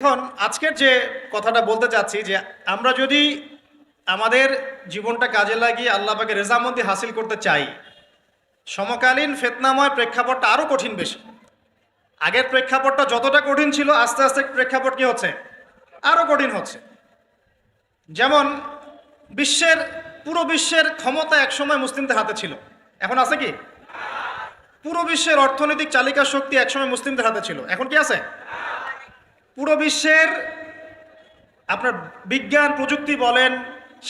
এখন আজকের যে কথাটা বলতে চাচ্ছি যে আমরা যদি আমাদের জীবনটা কাজে লাগিয়ে আল্লাহ পাকে রেজামন্দি হাসিল করতে চাই, সমকালীন ফিতনাময় প্রেক্ষাপটটা আরও কঠিন বেশি। আগের প্রেক্ষাপটটা যতটা কঠিন ছিল, আস্তে আস্তে প্রেক্ষাপট কি হচ্ছে, আরও কঠিন হচ্ছে। যেমন পুরো বিশ্বের ক্ষমতা একসময় মুসলিমদের হাতে ছিল, এখন আছে কি? পুরো বিশ্বের অর্থনৈতিক চালিকা শক্তি একসময় মুসলিমদের হাতে ছিল, এখন কি আছে? পুরো বিশ্বের আপনার বিজ্ঞান প্রযুক্তি বলেন,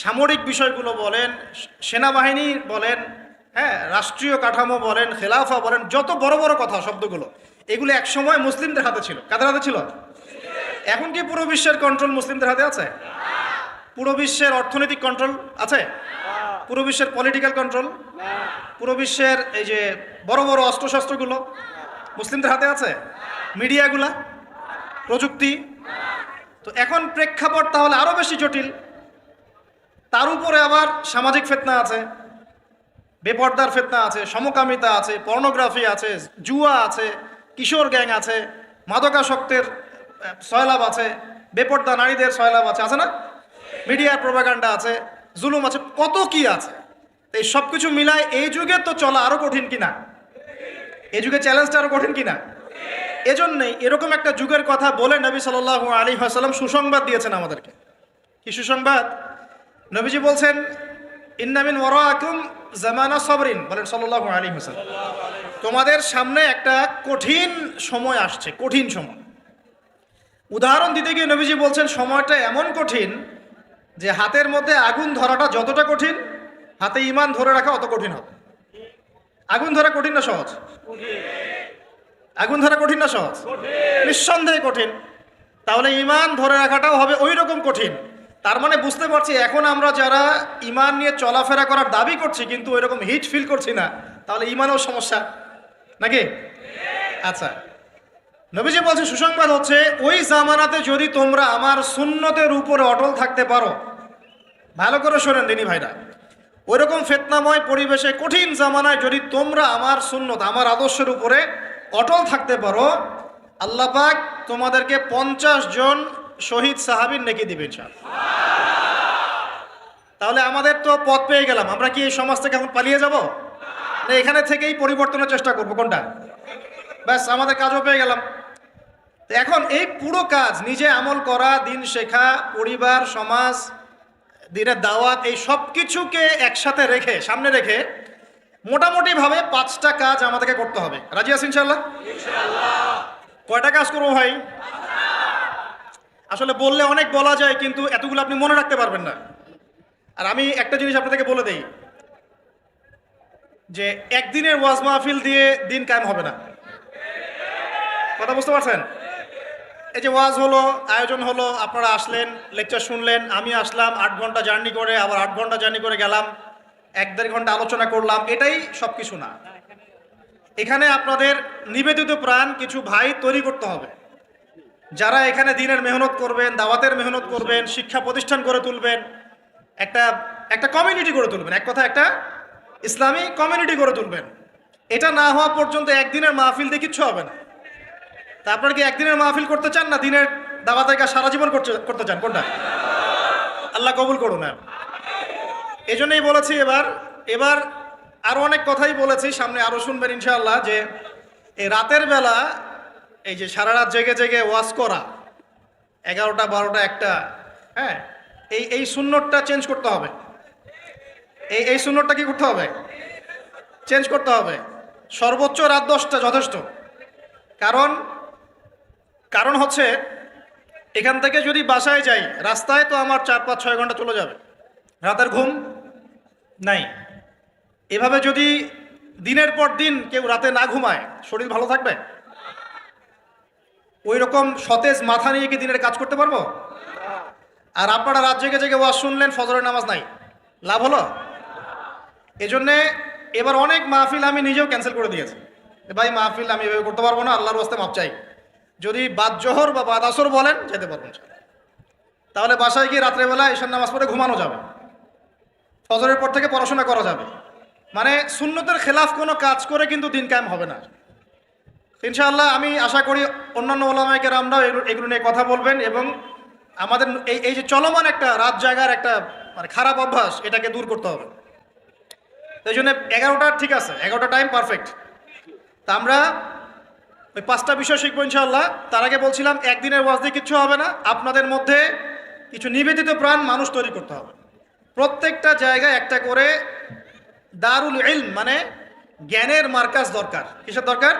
সামরিক বিষয়গুলো বলেন, সেনাবাহিনী বলেন, হ্যাঁ, রাষ্ট্রীয় কাঠামো বলেন, খেলাফা বলেন, যত বড় বড় কথা শব্দগুলো, এগুলো একসময় মুসলিমদের হাতে ছিল। কাদের হাতে ছিল? এখন কি পুরো বিশ্বের কন্ট্রোল মুসলিমদের হাতে আছে? পুরো বিশ্বের অর্থনৈতিক কন্ট্রোল আছে? পুরো বিশ্বের পলিটিক্যাল কন্ট্রোল, পুরো বিশ্বের এই যে বড় বড় অস্ত্রশস্ত্রগুলো মুসলিমদের হাতে আছে? মিডিয়াগুলা, প্রযুক্তি? তো এখন প্রেক্ষাপট তাহলে আরো বেশি জটিল। তার উপরে আবার সামাজিক ফিতনা আছে, বেপর্দার ফিতনা আছে, সমকামিতা আছে, পর্নোগ্রাফি আছে, জুয়া আছে, কিশোর গ্যাং আছে, মাদকাসক্তের সয়লাভ আছে, বেপর্দা নারীদের সয়লাভ আছে, আছে না? মিডিয়ার প্রোপাগান্ডা আছে, জুলুম আছে, কত কি আছে। এই সব কিছু মিলায় এই যুগে তো চলা আরো কঠিন কিনা? এই যুগে চ্যালেঞ্জটা আরো কঠিন কিনা? এজন্যই এরকম একটা যুগের কথা বলে নবী সাল্লাল্লাহু আলাইহি ওয়াসাল্লাম সুসংবাদ দিয়েছেন আমাদেরকে। কি সুসংবাদ? নবীজি বলছেন, ইন্না মিন ওয়ারাকুম জামানা সাবরিন, বলেন সাল্লাল্লাহু আলাইহি ওয়াসাল্লাম, তোমাদের সামনে একটা কঠিন সময় আসছে, কঠিন সময়। উদাহরণ দিতে গিয়ে নবীজি বলছেন সময়টা এমন কঠিন যে হাতের মধ্যে আগুন ধরাটা যতটা কঠিন, হাতে ঈমান ধরে রাখা অত কঠিন হবে। আগুন ধরা কঠিন না সহজ? আগুন ধরা কঠিন না সহজ? নিঃসন্দেহে কঠিন। তাহলে ঈমান ধরে রাখাটাও হবে ওই রকম কঠিন। তার মানে বুঝতে পারছি এখন আমরা যারা ঈমান নিয়ে চলাফেরা করার দাবি করছি কিন্তু ওই রকম হিট ফিল করছি না, তাহলে ঈমানেও সমস্যা নাকি? আচ্ছা, নবীজি বলছে সুসংবাদ হচ্ছে ওই জামানাতে যদি তোমরা আমার সুন্নতের উপরে অটল থাকতে পারো, ভালো করে শোনেন দিনী ভাইরা, ওই রকম ফিতনাময় পরিবেশে কঠিন জামানায় যদি তোমরা আমার সুন্নত, আমার আদর্শের উপরে অটল থাকতে পারো, আল্লাহ পাক তোমাদেরকে 50 জন শহীদ সাহাবীর নেকি দিবেন ইনশাআল্লাহ। তাহলে আমাদের তো পথ পেয়ে গেলাম। আমরা কি এই সমাজ থেকে এখন পালিয়ে যাব, না এখানে থেকেই পরিবর্তনের চেষ্টা করব? কোনটা? ব্যাস, আমাদের কাজও পেয়ে গেলাম। এখন এই পুরো কাজ, নিজে আমল করা, দিন শেখা, পরিবার, সমাজ, দিনের দাওয়াত, এই সব কিছুকে একসাথে রেখে, সামনে রেখে মোটামুটি ভাবে 5টা কাজ আমাদেরকে করতে হবে। রাজি আছেন ইনশাআল্লাহ? কয়টা কাজ করবো ভাই? আসলে বললে অনেক বলা যায়, কিন্তু এতগুলো আপনি মনে রাখতে পারবেন না। আর আমি একটা জিনিস আপনাদেরকে বলে দেই যে একদিনের ওয়াজ মাহফিল দিয়ে দিন কায়েম হবে না। কথা বুঝতে পারছেন? এই যে ওয়াজ হলো, আয়োজন হলো, আপনারা আসলেন, লেকচার শুনলেন, আমি আসলাম 8 ঘন্টা জার্নি করে, আবার 8 ঘন্টা জার্নি করে গেলাম, 1-1.5 ঘন্টা আলোচনা করলাম, এটাই সব কিছু না। এখানে আপনাদের নিবেদিত প্রাণ কিছু ভাই তৈরি করতে হবে, যারা এখানে দিনের মেহনত করবেন, দাওয়াতের মেহনত করবেন, শিক্ষা প্রতিষ্ঠান গড়ে তুলবেন, একটা কমিউনিটি গড়ে তুলবেন, এক কথা একটা ইসলামী কমিউনিটি গড়ে তুলবেন। এটা না হওয়া পর্যন্ত একদিনের মাহফিল দিয়ে কিচ্ছু হবে না। তা আপনারা কি একদিনের মাহফিল করতে চান, না দিনের দাওয়াতের কাজ সারা জীবন করতে চান? কোনটা? আল্লাহ কবুল করুন। এই জন্যই বলেছি এবার আরো অনেক কথাই বলেছি, সামনে আরো শুনবেন ইনশাআল্লাহ, যে এই রাতের বেলা এই যে সারা রাত জেগে জেগে ওয়াজ করা, 11টা 12টা 1টা, হ্যাঁ, এই সুন্নতটা চেঞ্জ করতে হবে। এই সুন্নতটা কি করতে হবে? চেঞ্জ করতে হবে। সর্বোচ্চ রাত 10টা যথেষ্ট। কারণ হচ্ছে এখান থেকে যদি বাসায় যাই, রাস্তায় তো আমার 4-5-6 ঘন্টা চলে যাবে, রাতের ঘুম নাই। এভাবে যদি দিনের পর দিন কেউ রাতে না ঘুমায়, শরীর ভালো থাকবে? ওই রকম সতেজ মাথা নিয়ে কি দিনের কাজ করতে পারবো? আর আপনারা রাত জেগে জেগে ওয়াজ শুনলেন, ফজরের নামাজ নাই, লাভ হলো? এজন্যে এবার অনেক মাহফিল আমি নিজেও ক্যান্সেল করে দিয়েছি। ভাই মাহফিল আমি এভাবে করতে পারবো না, আল্লাহর ওয়াস্তে মাপ চাই। যদি বাদ জোহর বা বাদ আসর বলেন, যেতে পারবেন। তাহলে বাসায় গিয়ে রাত্রেবেলা ঈশার নামাজ পড়ে ঘুমানো যাবে, ফজরের পর থেকে পড়াশোনা করা যাবে। মানে সুন্নতের খেলাফ কোনো কাজ করে কিন্তু দিন কায়েম হবে না। ইনশাআল্লাহ আমি আশা করি অন্যান্য ওলামায়ে কেরামরাও এগুলো নিয়ে কথা বলবেন এবং আমাদের এই যে চলমান একটা রাত জাগার একটা মানে খারাপ অভ্যাস, এটাকে দূর করতে হবে। এই জন্য 11টা ঠিক আছে, 11টা টাইম পারফেক্ট। তা আমরা ওই 5টা বিষয় শিখবো ইনশাআল্লাহ। তার আগে বলছিলাম একদিনের ওয়াজ দিয়ে কিচ্ছু হবে না, আপনাদের মধ্যে কিছু নিবেদিত প্রাণ মানুষ তৈরি করতে হবে। প্রত্যেকটা জায়গায় একটা করে দারুল ইলম মানে জ্ঞানের মার্কাজ দরকার। কিসের দরকার?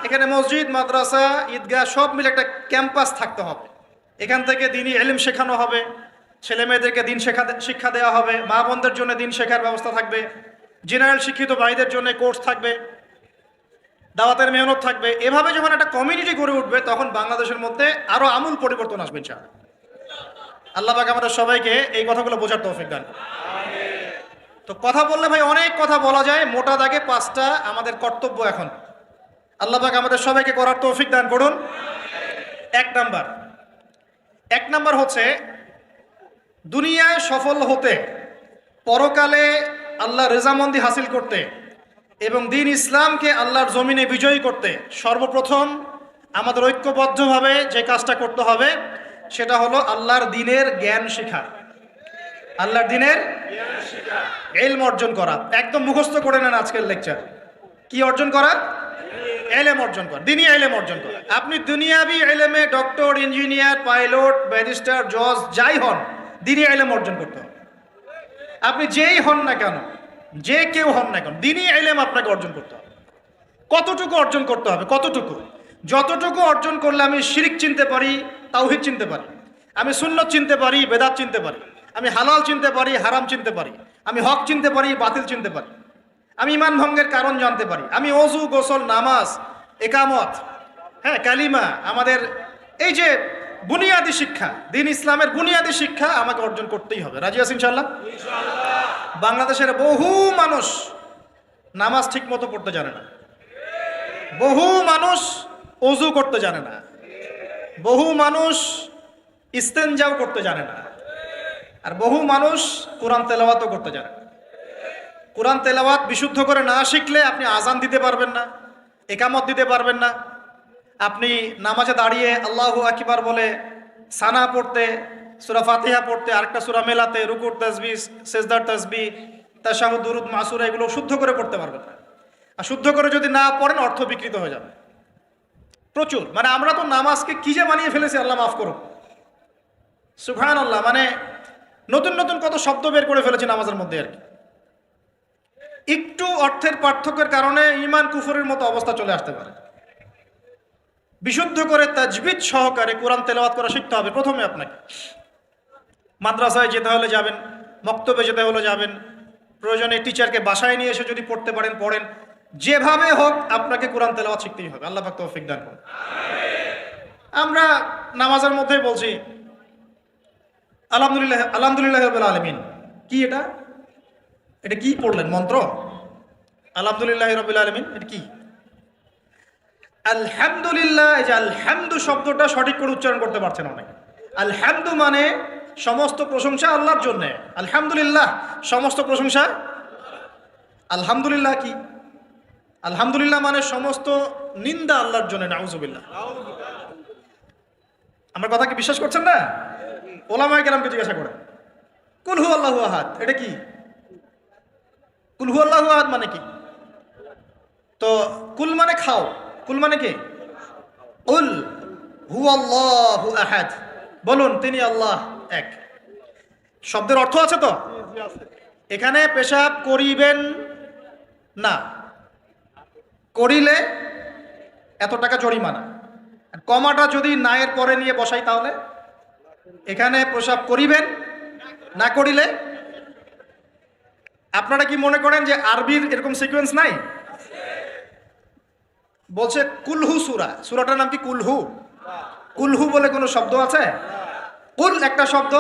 এখানে মসজিদ, মাদ্রাসা, ঈদগাহ সব মিলে একটা ক্যাম্পাস থাকতে হবে। এখান থেকে দিনই ইলম শেখানো হবে, ছেলে মেয়েদেরকে দিন শিক্ষা দেওয়া হবে, মা বোনদের জন্য দিন শেখার ব্যবস্থা থাকবে, জেনারেল শিক্ষিত ভাইদের জন্য কোর্স থাকবে, দাওয়াতের মেহনত থাকবে। এভাবে যখন একটা কমিউনিটি গড়ে উঠবে তখন বাংলাদেশের মধ্যে আরো আমূল পরিবর্তন আসবে ইনশাআল্লাহ। আল্লাহ পাক আমাদের সবাইকে এই কথাগুলো বোঝার তৌফিক দান করুন। তো কথা বললে ভাই অনেক কথা বলা যায়, মোটা দাগে 5টা আমাদের কর্তব্য এখন আল্লাহ পাক আমাদের সবাইকে করার তৌফিক দান করুন। এক নাম্বার হচ্ছে দুনিয়ায় সফল হতে, পরকালে আল্লাহ রেজামন্দি হাসিল করতে এবং দ্বীন ইসলামকে আল্লাহর জমিনে বিজয়ী করতে সর্বপ্রথম আমাদের ঐক্যবদ্ধভাবে যে কাজটা করতে হবে সেটা হলো আল্লাহর দ্বীনের জ্ঞান শেখা, আল্লাহর দ্বীনের ইলম অর্জন করা। একদম মুখস্থ করে নেন আজকের লেকচার। কি অর্জন করা? ইলম অর্জন করা, দ্বীনি ইলম অর্জন করা। আপনি দুনিয়াবি ইলমে ডক্টর, ইঞ্জিনিয়ার, পাইলট, ব্যারিস্টার, জজ যাই হন, দ্বীনি ইলম অর্জন করতে হবে। আপনি যেই হন না কেন, যে কেউ হন না কেন, দ্বীনি ইলম আপনাকে অর্জন করতে হবে। কতটুকু অর্জন করতে হবে? কতটুকু? যতটুকু অর্জন করলে আমি শিরিক চিনতে পারি, তাওহীদ চিনতে পারি, আমি সুন্নত চিনতে পারি, বেদাত চিনতে পারি, আমি হালাল চিনতে পারি, হারাম চিনতে পারি, আমি হক চিনতে পারি, বাতিল চিনতে পারি, আমি ঈমান ভঙ্গের কারণ জানতে পারি, আমি ওযু, গোসল, নামাজ, একামত, কালিমা, আমাদের এই যে বুনিয়াদী শিক্ষা, দ্বীন ইসলামের বুনিয়াদী শিক্ষা আমাকে অর্জন করতেই হবে। রাজি আছেন ইনশাআল্লাহ? বাংলাদেশের বহু মানুষ নামাজ ঠিক মতো পড়তে জানে না, বহু মানুষ ওযু করতে জানে না, বহু মানুষ ইস্তেনজাও করতে জানে না, আর বহু মানুষ কোরআন তেলাওয়াতও করতে জানে না। কোরআন তেলাওয়াত বিশুদ্ধ করে না শিখলে আপনি আজান দিতে পারবেন না, একামত দিতে পারবেন না। আপনি নামাজে দাঁড়িয়ে আল্লাহু আকবার বলে সানা পড়তে, সূরা ফাতিহা পড়তে, আরেকটা সূরা মেলাতে, রুকুর তাসবিহ, সিজদার তাসবিহ, তাশাহুদ, দুরুদ, মাসুরা এগুলো শুদ্ধ করে পড়তে পারবেন না। আর শুদ্ধ করে যদি না পড়েন অর্থ বিকৃত হয়ে যাবে প্রচুর। মানে আমরা তো নামাজকে কি যে বানিয়ে ফেলেছি, আল্লাহ মাফ করুন, সুবহানাল্লাহ। মানে নতুন নতুন কত শব্দ বের করে ফেলেছি নামাজের মধ্যে আর কি। একটু অর্থের পার্থক্যের কারণে ঈমান কুফরের মতো অবস্থা চলে আসতে পারে। বিশুদ্ধ করে তাজবিদ সহকারে কোরআন তেলাওয়াত করা শিখতে হবে প্রথমে। আপনাকে মাদ্রাসায় যেতে হলে যাবেন, মক্তবে যেতে হলে যাবেন, প্রয়োজনে টিচারকে বাসায় নিয়ে এসে যদি পড়তে পারেন পড়েন, যেভাবে হোক আপনাকে কোরআন তেলাওয়াত শিখতেই হবে। আল্লাহ পাক তৌফিক দান করুন। আমরা নামাজের মধ্যেই বলছি আলহামদুলিল্লাহ, আলহামদুলিল্লাহি রাব্বিল আলামিন। কি এটা? এটা কি পড়লেন মন্ত্র? আলহামদুলিল্লাহি রাব্বিল আলামিন এটা কি? আলহামদুলিল্লাহ। এই যে আলহামদু শব্দটা সঠিক করে উচ্চারণ করতে পারছেন অনেক। আলহামদু মানে সমস্ত প্রশংসা আল্লাহর জন্য। আলহামদুলিল্লাহ সমস্ত প্রশংসা। আলহামদুলিল্লাহ কি? আলহামদুলিল্লাহ মানে সমস্ত নিন্দা আল্লাহর জন্য। নাউজুবিল্লাহ। আমার কথা কি বিশ্বাস করছেন না? ওলামায়ে কেরামকে জিজ্ঞাসা করেন। কুল হু আল্লাহু আহাদ এটা কি? কুল হু আল্লাহু আহাদ মানে কি? তো কুল মানে খাও, কুল মানে কি? কুল হু আল্লাহু আহাদ, বলুন তিনি আল্লাহ এক। শব্দের অর্থ আছে তো? এখানে পেশাব করিবেন না, করিলে এত টাকা জরিমানা। কমাটা যদি নায়ের পরে নিয়ে বসাই তাহলে এখানে পেশাব করিবেন না, করিলে। আপনারা কি মনে করেন যে আরবির এরকম সিকোয়েন্স নাই? বলছে কুলহু সূরা, সূরাটার নাম কি কুলহু? কুলহু বলে কোনো শব্দ আছে? কুল একটা শব্দ,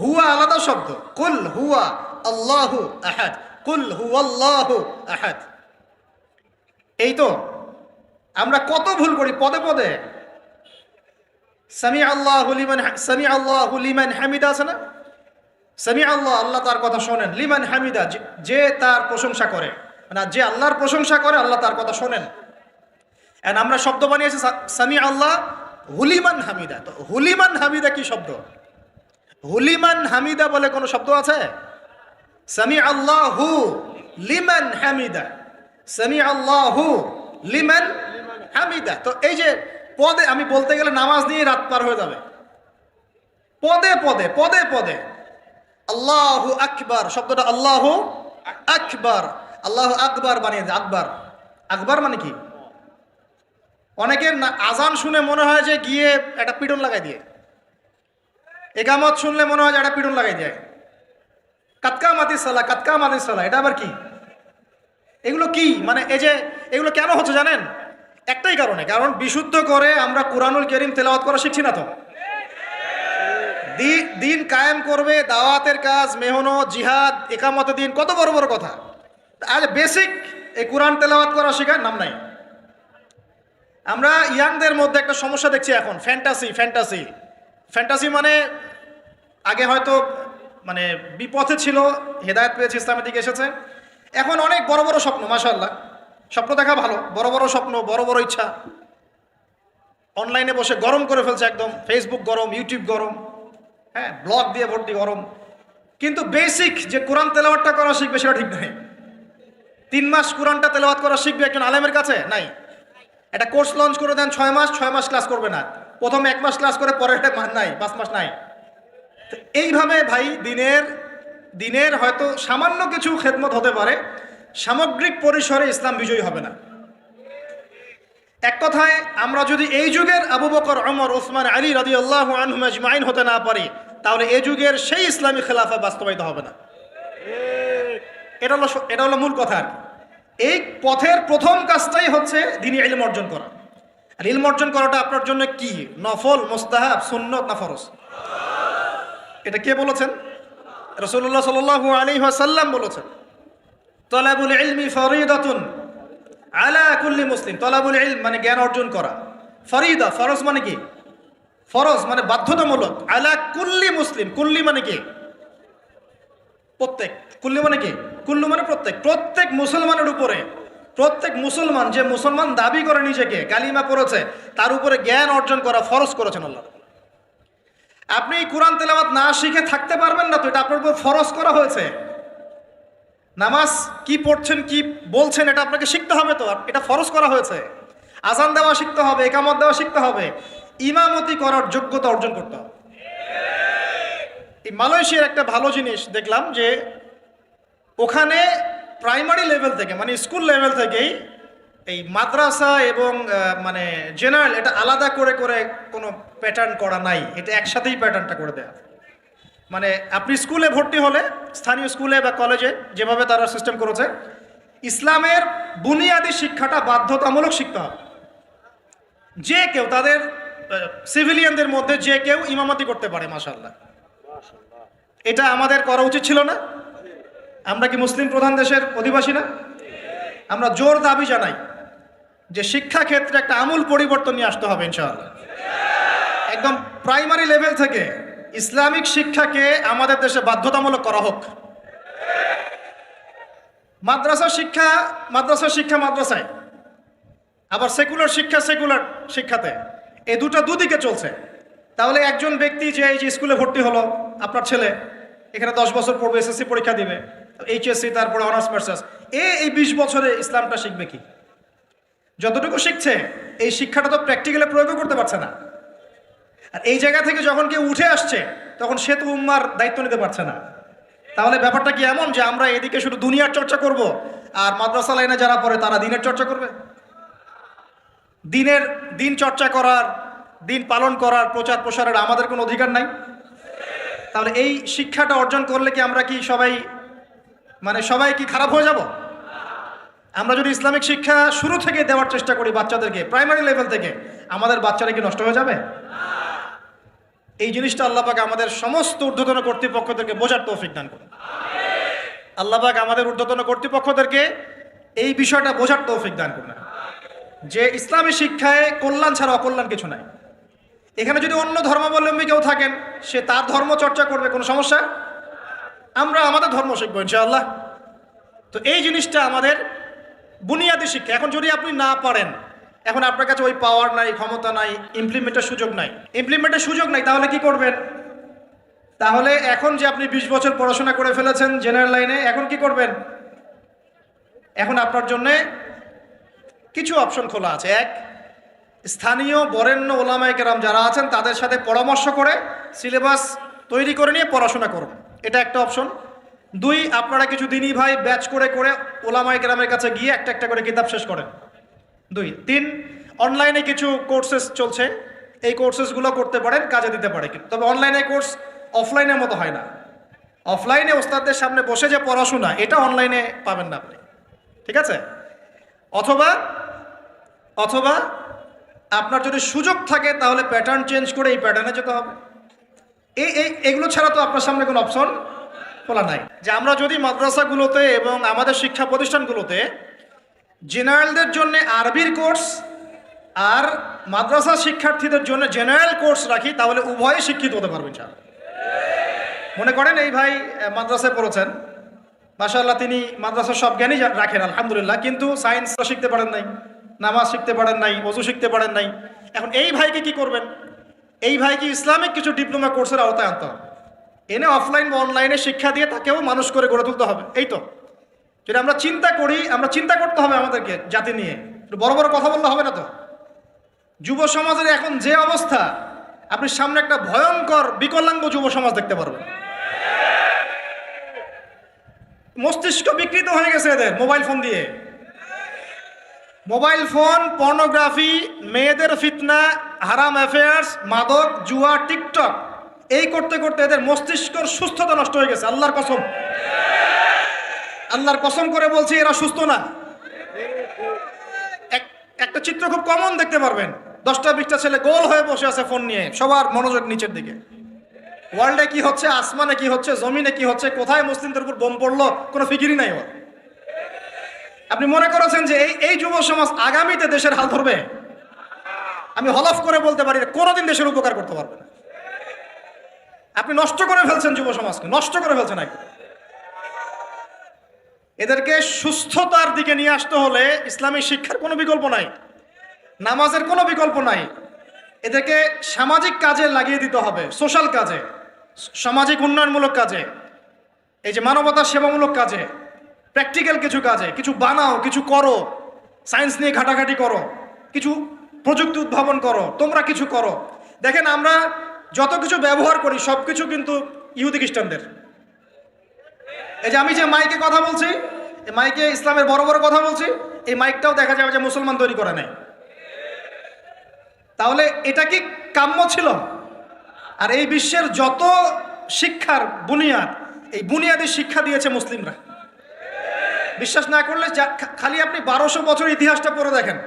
হুয়া আলাদা শব্দ। কুল হুয়া আল্লাহু আহাদ, কুল হুয়াল্লাহু আহাদ। এই তো আমরা কত ভুল করি পদে পদে। সামি আল্লাহু লিমান হামিদা আছে না? সামি আল্লাহ, আল্লাহ তার কথা শোনেন। লিমান হামিদা, যে তার প্রশংসা করে, মানে যে আল্লাহর প্রশংসা করে আল্লাহ তার কথা শোনেন। এন্ড আমরা শব্দ বানিয়েছি সামি আল্লাহ হুলিমান হামিদা। তো হুলিমান হামিদা কি শব্দ? হুলিমান হামিদা বলে কোনো শব্দ আছে? সামি আল্লাহু লিমান হামিদা, সামি আল্লাহু লিমান হামিদা। তো এই যে পদে, আমি বলতে গেলে নামাজ নিয়ে রাত পার হয়ে যাবে। পদে পদে পদে পদে আল্লাহু আকবার শব্দটা আল্লাহু আকবার, আল্লাহু আকবার বানিয়ে দেয়। আকবার, আকবার মানে কি? অনেকের আজান শুনে মনে হয় যে গিয়ে একটা পিটন লাগাই দিয়ে, একামত শুনলে মনে হয় যে একটা পিটন লাগাই দেয়। কাতকা মাতি সালা, কাতকা মাতি সালা, এটা আবার কি? এগুলো কি মানে এই যে এগুলো কেন হচ্ছে জানেন? একটাই কারণে, কারণ বিশুদ্ধ করে আমরা কুরআনুল কারীম তেলাওয়াত করা শিখছি না। তো দিন কায়েম করবে, দাওয়াতের কাজ, মেহনত, জিহাদ, একামতের দিন, কত বড় বড় কথা। আজ বেসিক এই কোরআন তেলাওয়াত করা শেখার নাম নাই। আমরা ইয়াংদের মধ্যে একটা সমস্যা দেখছি এখন, ফ্যান্টাসি। ফ্যান্টাসি ফ্যান্টাসি মানে আগে হয়তো মানে বিপথে ছিল, হেদায়েত পেয়েছে, ইসলামের দিকে এসেছে। এখন অনেক বড় বড় স্বপ্ন, মাশাআল্লাহ, স্বপ্ন দেখা ভালো, বড় বড় স্বপ্ন, বড় বড় ইচ্ছা। অনলাইনে বসে গরম করে ফেলছে একদম, ফেসবুক গরম, ইউটিউব গরম, হ্যাঁ, ব্লগ দিয়ে ভর্তি গরম। কিন্তু বেসিক যে কোরআন তেলাওয়াতটা করা শিখবে সেটা ঠিক নাই। 3 মাস কোরআনটা তেলাওয়াত করা শিখবে একজন আলেমের কাছে? নাই। একটা কোর্স লঞ্চ করে দেন 6 মাস, 6 মাস ক্লাস করবে না, প্রথমে 1 মাস ক্লাস করে পরের নাই, 5 মাস নাই। তো এইভাবে ভাই দিনের হয়তো সামান্য কিছু খেদমত হতে পারে, সামগ্রিক পরিসরে ইসলাম বিজয়ী হবে না। এক কথায় আমরা যদি এই যুগের আবু বকর, ওমর, ওসমান, আলী রাদিয়াল্লাহু আনহুম আজমাইন হতে না পারি, তাহলে এই যুগের সেই ইসলামী খেলাফা বাস্তবায়িত হবে না। এটা হলো মূল কথা। এই পথের প্রথম কাজটাই হচ্ছে দ্বীনি ইলম অর্জন করা। আর ইলম অর্জন করাটা আপনার জন্য কি? নফল, মুস্তাহাব, সুন্নত না ফরজ? এটা কে বলেছেন? রাসূলুল্লাহ সাল্লাল্লাহু আলাইহি ওয়াসাল্লাম বলেছেন, তালাবুল ইলমি ফরিদাতুন আলা কুল্লি মুসলিম। তালাবুল ইলম মানে জ্ঞান অর্জন করা, ফরিদা ফরজ মানে কি? ফরজ মানে বাধ্যতামূলক। আলা কুল্লি মুসলিম, কুল্লি মানে কি? প্রত্যেক। কুল্লি মানে কি? কুল্লু মানে প্রত্যেক। প্রত্যেক মুসলমানের উপরে, প্রত্যেক মুসলমান যে মুসলমান দাবি করে নিজেকে, কালিমা পড়েছে, তার উপরে জ্ঞান অর্জন করা ফরজ করেছেন আল্লাহ। আপনি কোরআন তেলাওয়াত না শিখে থাকতে পারবেন না, তো এটা আপনার উপর ফরজ করা হয়েছে। নামাজ কি পড়ছেন, কি বলছেন, এটা আপনাকে শিখতে হবে, তো এটা ফরজ করা হয়েছে। আজান দেওয়া শিখতে হবে, একামত দেওয়া শিখতে হবে, ইমামতি করার যোগ্যতা অর্জন করতে হবে। এই মালয়েশিয়ার একটা ভালো জিনিস দেখলাম যে ওখানে প্রাইমারি লেভেল থেকে, মানে স্কুল লেভেল থেকেই এই মাদ্রাসা এবং মানে জেনারেল, এটা আলাদা করে করে কোনো প্যাটার্ন করা নাই, এটা একসাথেই প্যাটার্নটা করে দেয়া। মানে আপনি স্কুলে ভর্তি হলে, স্থানীয় স্কুলে বা কলেজে যেভাবে তারা সিস্টেম করেছে, ইসলামের বুনিয়াদী শিক্ষাটা বাধ্যতামূলক শিখতে হবে। যে কেউ, তাদের সিভিলিয়ানদের মধ্যে যে কেউ ইমামতি করতে পারে, মাশাআল্লাহ। এটা আমাদের করা উচিত ছিল না? আমরা কি মুসলিম প্রধান দেশের অধিবাসী না? আমরা জোর দাবি জানাই যে শিক্ষা ক্ষেত্রে একটা আমূল পরিবর্তন নিয়ে আসতে হবে ইনশাআল্লাহ। একদম প্রাইমারি লেভেল থেকে ইসলামিক শিক্ষাকে আমাদের দেশে বাধ্যতামূলক করা হোক। মাদ্রাসা শিক্ষা মাদ্রাসায়, আবার সেকুলার শিক্ষাতে, এই দুদিকে চলছে। তাহলে একজন ব্যক্তি যে এই যে স্কুলে ভর্তি হলো, আপনার ছেলে এখানে 10 বছর পড়বে, এসএসসি পরীক্ষা দিবে, এইচএসসি, তারপরে অনার্স মাস্টার্স, এই 20 বছরে ইসলামটা শিখবে কি? যতটুকু শিখছে এই শিক্ষাটা তো প্র্যাকটিক্যালি প্রয়োগও করতে পারছে না। আর এই জায়গা থেকে যখন কেউ উঠে আসছে, তখন সে তো উম্মার দায়িত্ব নিতে পারছে না। তাহলে ব্যাপারটা কি এমন যে আমরা এদিকে শুধু দুনিয়ার চর্চা করব, আর মাদ্রাসা লাইনে যারা পড়ে তারা দিনের চর্চা করবে? দিন চর্চা করার, দিন পালন করার, প্রচার প্রসারের আমাদের কোনো অধিকার নাই? তাহলে এই শিক্ষাটা অর্জন করলে কি আমরা কি সবাই কি খারাপ হয়ে যাব? আমরা যদি ইসলামিক শিক্ষা শুরু থেকে দেওয়ার চেষ্টা করি বাচ্চাদেরকে, প্রাইমারি লেভেল থেকে, আমাদের বাচ্চারা কি নষ্ট হয়ে যাবে? এই জিনিসটা আল্লাহ পাক আমাদের সমস্ত ঊর্ধ্বতন কর্তৃপক্ষদেরকে বোঝার তৌফিক দান করুন। আল্লাহ পাক আমাদের ঊর্ধ্বতন কর্তৃপক্ষদেরকে এই বিষয়টা বোঝার তৌফিক দান করুন যে ইসলামী শিক্ষায় কল্যাণ ছাড়া অকল্যাণ কিছু নাই। এখানে যদি অন্য ধর্মাবলম্বী কেউ থাকেন, সে তার ধর্ম চর্চা করবে, কোনো সমস্যা? আমরা আমাদের ধর্ম শিখবো ইনশাআল্লাহ। তো এই জিনিসটা আমাদের বুনিয়াদী শিক্ষা। এখন যদি আপনি না পারেন, এখন আপনার কাছে ওই পাওয়ার নাই, ক্ষমতা নাই, ইমপ্লিমেন্টের সুযোগ নাই, তাহলে কি করবেন? তাহলে এখন যে আপনি 20 বছর পড়াশোনা করে ফেলেছেন জেনারেল লাইনে, এখন কি করবেন? এখন আপনার জন্য কিছু অপশন খোলা আছে। এক, স্থানীয় বরেণ্য ওলামায়ে কেরাম যারা আছেন তাদের সাথে পরামর্শ করে সিলেবাস তৈরি করে নিয়ে পড়াশোনা করুন, এটা একটা অপশন। দুই, আপনারা কিছু দিনই ভাই ব্যাচ করে করে ওলামায়ে কেরামের কাছে গিয়ে একটা একটা করে কিতাব শেষ করেন। দুই। তিন, অনলাইনে কিছু কোর্সেস চলছে, এই কোর্সেসগুলো করতে পারেন, কাজে দিতে পারে। তবে অনলাইনে কোর্স অফলাইনের মতো হয় না। অফলাইনে ওস্তাদদের সামনে বসে যে পড়াশোনা, এটা অনলাইনে পাবেন না আপনি, ঠিক আছে? অথবা অথবা আপনার যদি সুযোগ থাকে তাহলে প্যাটার্ন চেঞ্জ করে এই প্যাটার্নে যেতে হবে। এগুলো ছাড়া তো আপনার সামনে কোনো অপশন খোলা নাই। যে আমরা যদি মাদ্রাসাগুলোতে এবং আমাদের শিক্ষা প্রতিষ্ঠানগুলোতে জেনারেলদের জন্য আরবির কোর্স আর মাদ্রাসা শিক্ষার্থীদের জন্য জেনারেল কোর্স রাখি, তাহলে উভয়ে শিক্ষিত হতে পারবেন। মনে করেন এই ভাই মাদ্রাসায় পড়েছেন, মাশাআল্লাহ, তিনি মাদ্রাসার সব জ্ঞানই রাখেন আলহামদুলিল্লাহ, কিন্তু সায়েন্স শিখতে পারেন নাই, নামাজ শিখতে পারেন নাই, ওযু শিখতে পারেন নাই। এখন এই ভাইকে কি করবেন? এই ভাইকে ইসলামিক কিছু ডিপ্লোমা কোর্সের আওতায় আনতে হবে, এনে অফলাইন বা অনলাইনে শিক্ষা দিয়ে তাকেও মানুষ করে গড়ে তুলতে হবে। এই তো যদি আমরা চিন্তা করি, আমরা চিন্তা করতে হবে আমাদেরকে জাতি নিয়ে, বড় বড় কথা বললে হবে না তো। যুব সমাজের এখন যে অবস্থা, আপনি সামনে একটা ভয়ঙ্কর বিকলাঙ্গ যুব সমাজ দেখতে পারবেন। মস্তিষ্ক বিকৃত হয়ে গেছে এদের মোবাইল ফোন দিয়ে। মোবাইল ফোন, পর্নোগ্রাফি, মেয়েদের ফিতনা, হারাম অ্যাফেয়ার্স, মাদক, জুয়া, টিকটক, এই করতে করতে এদের মস্তিষ্কর সুস্থতা নষ্ট হয়ে গেছে। আল্লাহর কসম, আল্লাহর কসম করে বলছি, এরা সুস্থ না। একটা চিত্র খুব কমন দেখতে পারবেন, 10টা-20টা ছেলে গোল হয়ে বসে আছে ফোন নিয়ে, সবার মনোযোগ নিচের দিকে। ওয়ার্ল্ডে কি হচ্ছে, আসমানে কি হচ্ছে, জমিনে কি হচ্ছে, কোথায় মুসলিমদের উপর বোম পড়লো, কোনো ফিকিরই নাই ওর। আপনি মনে করেছেন যে এই যুব সমাজ আগামীতে দেশের হাল ধরবে? আমি হলফ করে বলতে পারি কোনোদিন দেশের উপকার করতে পারবে না। আপনি নষ্ট করে ফেলছেন যুব সমাজকে, নষ্ট করে ফেলছেন একদম। এদেরকে সুস্থতার দিকে নিয়ে আসতে হলে ইসলামী শিক্ষার কোনো বিকল্প নাই, নামাজের কোনো বিকল্প নাই। এদেরকে সামাজিক কাজে লাগিয়ে দিতে হবে, সোশ্যাল কাজে, সামাজিক উন্নয়নমূলক কাজে, এই যে মানবতা সেবামূলক কাজে, প্র্যাকটিক্যাল কিছু কাজে। কিছু বানাও, কিছু করো, সায়েন্স নিয়ে ঘাটাঘাটি করো, কিছু প্রযুক্তি উদ্ভাবন করো, তোমরা কিছু করো। দেখেন আমরা যত কিছু ব্যবহার করি সব কিছু কিন্তু ইহুদি খ্রিস্টানদের। এই যে আমি যে মাইকে কথা বলছি, এই মাইকে ইসলামের বড় বড় কথা বলছি, এই মাইকটাও দেখা যাবে যে মুসলমান তৈরি করে নাই। তাহলে এটা কি কাম্য ছিল? আর এই বিশ্বের যত শিক্ষার বুনিয়াদ, এই বুনিয়াদি শিক্ষা দিয়েছে মুসলিমরা। বিশ্বাস না করলে খালি আপনি 1200 বছর ইতিহাসটা পড়ে দেখেন।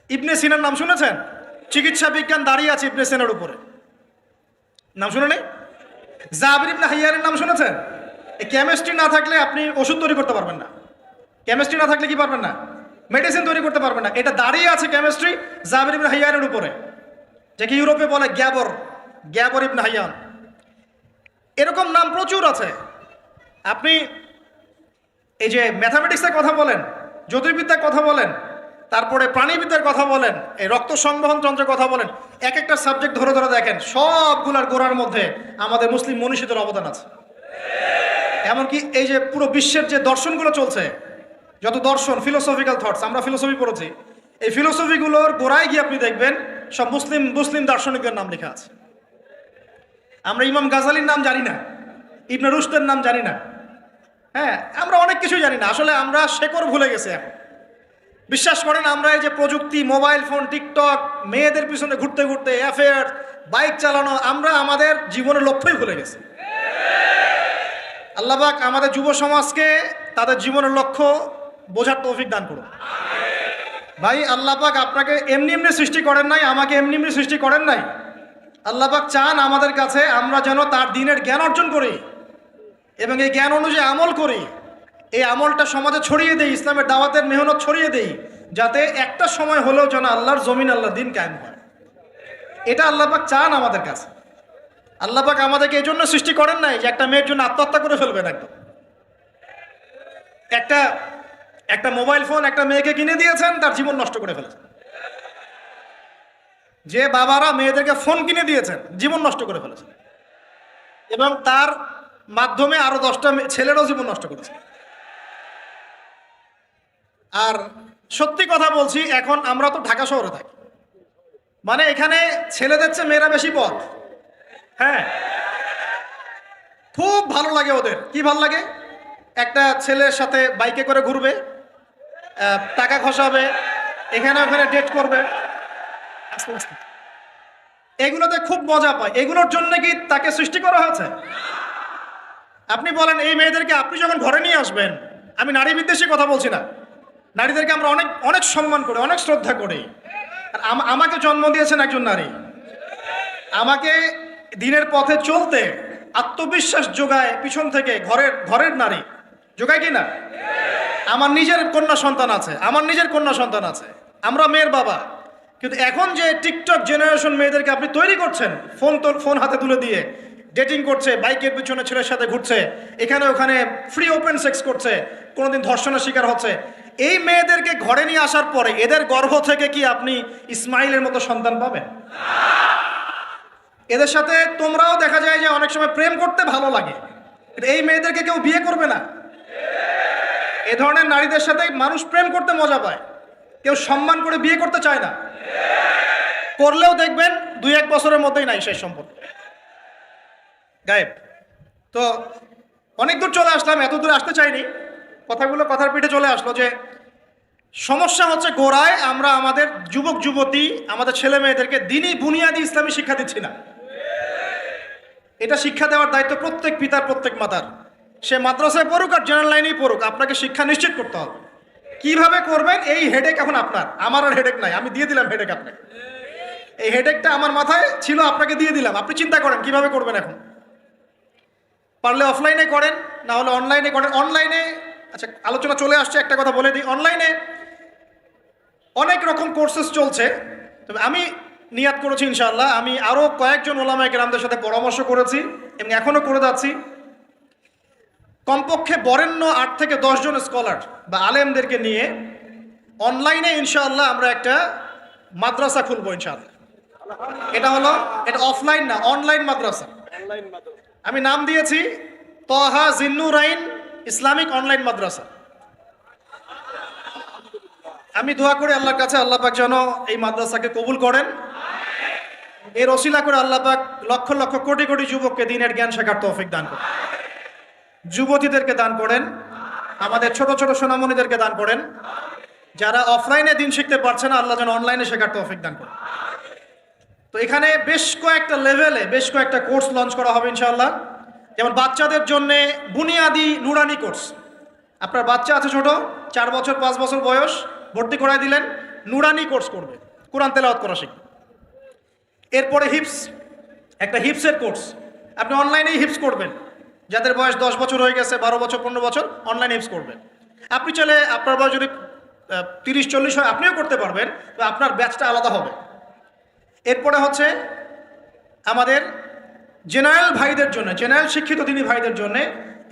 ইবনে সিনার নাম শুনেছেন? চিকিৎসা বিজ্ঞান দাঁড়িয়ে আছে ইবনে সিনার উপরে, নাম শুনে নেই? জাবির ইবনে হাইয়ানের নাম শুনেছেন? এই কেমিস্ট্রি না থাকলে আপনি ওষুধ তৈরি করতে পারবেন না। কেমিস্ট্রি না থাকলে কি পারবেন না? মেডিসিন তৈরি করতে পারবেন না। এটা দাঁড়িয়ে আছে কেমিস্ট্রি জাবির ইবনে হাইয়ানের উপরে, যাকে ইউরোপে বলে গ্যাবর ইবনে হাইয়ান। এরকম নাম প্রচুর আছে। আপনি এই যে ম্যাথামেটিক্সের কথা বলেন, জ্যোতির্বিদ্যার কথা বলেন, তারপরে প্রাণীবিদ্যার কথা বলেন, এই রক্ত সংবহন যন্ত্রের কথা বলেন, এক একটা সাবজেক্ট ধরে ধরে দেখেন, সবগুলার গোড়ার মধ্যে আমাদের মুসলিম মনীষীদের অবদান আছে। এমনকি এই যে পুরো বিশ্বের যে দর্শনগুলো চলছে, যত দর্শন, ফিলোসফিক্যাল থটস, আমরা ফিলোসফি পড়েছি, এই ফিলোসফিগুলোর গোড়ায় গিয়ে আপনি দেখবেন সব মুসলিম দার্শনিকদের নাম লেখা আছে। আমরা ইমাম গাজালির নাম জানি না, ইবনে রুশদের নাম জানি না, হ্যাঁ, আমরা অনেক কিছু জানি না। আসলে আমরা শেকড় ভুলে গেছি এখন। বিশ্বাস করেন, আমরা এই যে প্রযুক্তি, মোবাইল ফোন, টিকটক, মেয়েদের পিছনে ঘুরতে ঘুরতে, অ্যাফেয়ার, বাইক চালানো, আমরা আমাদের জীবনের লক্ষ্যই ভুলে গেছি। আল্লাহ পাক আমাদের যুব সমাজকে তাদের জীবনের লক্ষ্য বোঝার তৌফিক দান করুন। ভাই, আল্লাহ পাক আপনাকে এমনি এমনি সৃষ্টি করেন নাই, আমাকে এমনি এমনি সৃষ্টি করেন নাই। আল্লাহ পাক চান আমাদের কাছে আমরা যেন তার দ্বীনের জ্ঞান অর্জন করি এবং এই জ্ঞান অনুযায়ী আমল করি। এই আমলটা সমাজে ছড়িয়ে দেই, ইসলামের দাওয়াতের মেহনত ছড়িয়ে দেই, যাতে একটা সময় হলেও যেন আল্লাহর জমিন, আল্লাহর দ্বীন কায়েম হয়। এটা আল্লাহ পাক চান আমাদের কাছে। আল্লাহ পাক আমাদেরকে এই জন্য সৃষ্টি করেন নাই যে একটা মেয়ের জন্য আত্মহত্যা করে ফেলবেন। একদম একটা মোবাইল ফোন একটা মেয়েকে কিনে দিয়েছেন, তার জীবন নষ্ট করে ফেলেছেন। যে বাবারা মেয়েদেরকে ফোন কিনে দিয়েছেন জীবন নষ্ট করে ফেলেছেন, এবং তার মাধ্যমে আরো 10টা ছেলেরও জীবন নষ্ট করেছে। আর সত্যি কথা বলছি, এখন আমরা তো ঢাকা শহরে থাকি, মানে এখানে ছেলেদের চেয়ে মেয়েরা বেশি পথ। হ্যাঁ, খুব ভালো লাগে ওদের। কি ভালো লাগে? একটা ছেলের সাথে বাইকে করে ঘুরবে, টাকা খসাবে, এখানে ওখানে ডেট করবে, এগুলোতে খুব মজা পায়। এগুলোর জন্য কি তাকে সৃষ্টি করা হয়েছে? আপনি বলেন এই মেয়েদেরকে আপনি যখন ঘরে নিয়ে আসবেন, আমি নারী বিদ্বেষী কথা বলছি না, নারীদেরকে আমরা অনেক অনেক সম্মান করি, অনেক শ্রদ্ধা করি। আর আমাকে জন্ম দিয়েছেন একজন নারী, আমাকে দিনের পথে চলতে আত্মবিশ্বাস যোগায় পিছন থেকে ঘরের নারী যোগায় কি না? আমার নিজের কন্যা সন্তান আছে, আমরা মেয়ের বাবা। কিন্তু এখন যে টিকটক জেনারেশন মেয়েদেরকে আপনি তৈরি করছেন, ফোন হাতে তুলে দিয়ে ডেটিং করছে, বাইকের পিছনে ছেলের সাথে ঘুরছে, এখানে ওখানে ফ্রি ওপেন সেক্স করছে, কোনোদিন ধর্ষণের শিকার হচ্ছে, এই মেয়েদেরকে ঘরে নিয়ে আসার পরে এদের গর্ভ থেকে কি আপনি ইসমাইলের মতো সন্তান পাবেন? এদের সাথে তোমরাও দেখা যায় যে অনেক সময় প্রেম করতে ভালো লাগে, এই মেয়েদেরকে কেউ বিয়ে করবে না। এ ধরনের নারীদের সাথে মানুষ প্রেম করতে মজা পায়, কেউ সম্মান করে বিয়ে করতে চায় না। করলেও দেখবেন 2-1 বছরের মধ্যেই নাই সেই সম্পর্ক, গায়েব। তো অনেক দূর চলে আসলাম, এত দূর আসতে চাইনি, কথার পিঠে চলে আসলো যে সমস্যা হচ্ছে গোড়ায় আমরা আমাদের যুবক যুবতী, আমাদের ছেলে মেয়েদেরকে দিনই বুনিয়াদি ইসলামী শিক্ষা দিচ্ছি না। এটা শিক্ষা দেওয়ার দায়িত্ব প্রত্যেক পিতার, প্রত্যেক মাতার। সে মাদ্রাসায় পড়ুক আর জেনারেল লাইনেই পড়ুক, আপনাকে শিক্ষা নিশ্চিত করতে হবে। কিভাবে করবেন এই হেডেক এখন আপনার, আমার আর হেডেক নাই, আমি দিয়ে দিলাম হেডেক আপনাকে। এই হেডেকটা আমার মাথায় ছিল, আপনাকে দিয়ে দিলাম, আপনি চিন্তা করেন কিভাবে করবেন। এখন পারলে অফলাইনে করেন, না হলে অনলাইনে করেন। অনলাইনে, আচ্ছা আলোচনা চলে আসছে, একটা কথা বলে দিই, অনলাইনে অনেক রকম কোর্সেস চলছে। তবে আমি নিয়াত করেছি ইনশাআল্লাহ, আমি আরও কয়েকজন ওলামায়ে কেরামদের সাথে পরামর্শ করেছি এবং এখনও করে যাচ্ছি, কমপক্ষে বরেণ্য 8 থেকে 10 জন স্কলার বা আলেমদেরকে নিয়ে অনলাইনে ইনশাআল্লাহ আমরা একটা মাদ্রাসা খুলবো ইনশাআল্লাহ। এটা অফলাইন না, অনলাইন মাদ্রাসা। আমি নাম দিয়েছি তহা জিন্নুরাইন ইসলামিক অনলাইন মাদ্রাসা। আমি দোয়া করি আল্লাহর কাছে, আল্লাহ পাক যেন এই মাদ্রাসাকে কবুল করেন। এর ওসিলা করে আল্লাহ পাক লক্ষ লক্ষ কোটি কোটি যুবককে দ্বীনের জ্ঞান শেখার তৌফিক দান করেন, যুবতীদেরকে দান করেন, আমাদের ছোট ছোট সোনামণিদেরকে দান করেন। যারা অফলাইনে দিন শিখতে পারছে না, আল্লাহ যেন অনলাইনে শেখার তৌফিক দান করেন। তো এখানে বেশ কয়েকটা লেভেলে বেশ কয়েকটা কোর্স লঞ্চ করা হবে ইনশাআল্লাহ। যেমন বাচ্চাদের জন্য বুনিয়াদি নুরানি কোর্স। আপনার বাচ্চা আছে ছোট, 4 বছর 5 বছর বয়স, ভর্তি করায় দিলেন, নুরানি কোর্স করবে, কোরআন তেলাওয়াত করা শিখবে। এরপরে একটা হিপসের কোর্স, আপনি অনলাইনেই হিপস করবেন। যাদের বয়স 10 বছর হয়ে গেছে, 12 বছর 15 বছর, অনলাইন হিপস করবেন। আপনি চাইলে আপনার বয়স যদি 30-40 হয় আপনিও করতে পারবেন, তো আপনার ব্যাচটা আলাদা হবে। এরপরে হচ্ছে আমাদের জেনারেল ভাইদের জন্য, জেনারেল শিক্ষিত দিনী ভাইদের জন্য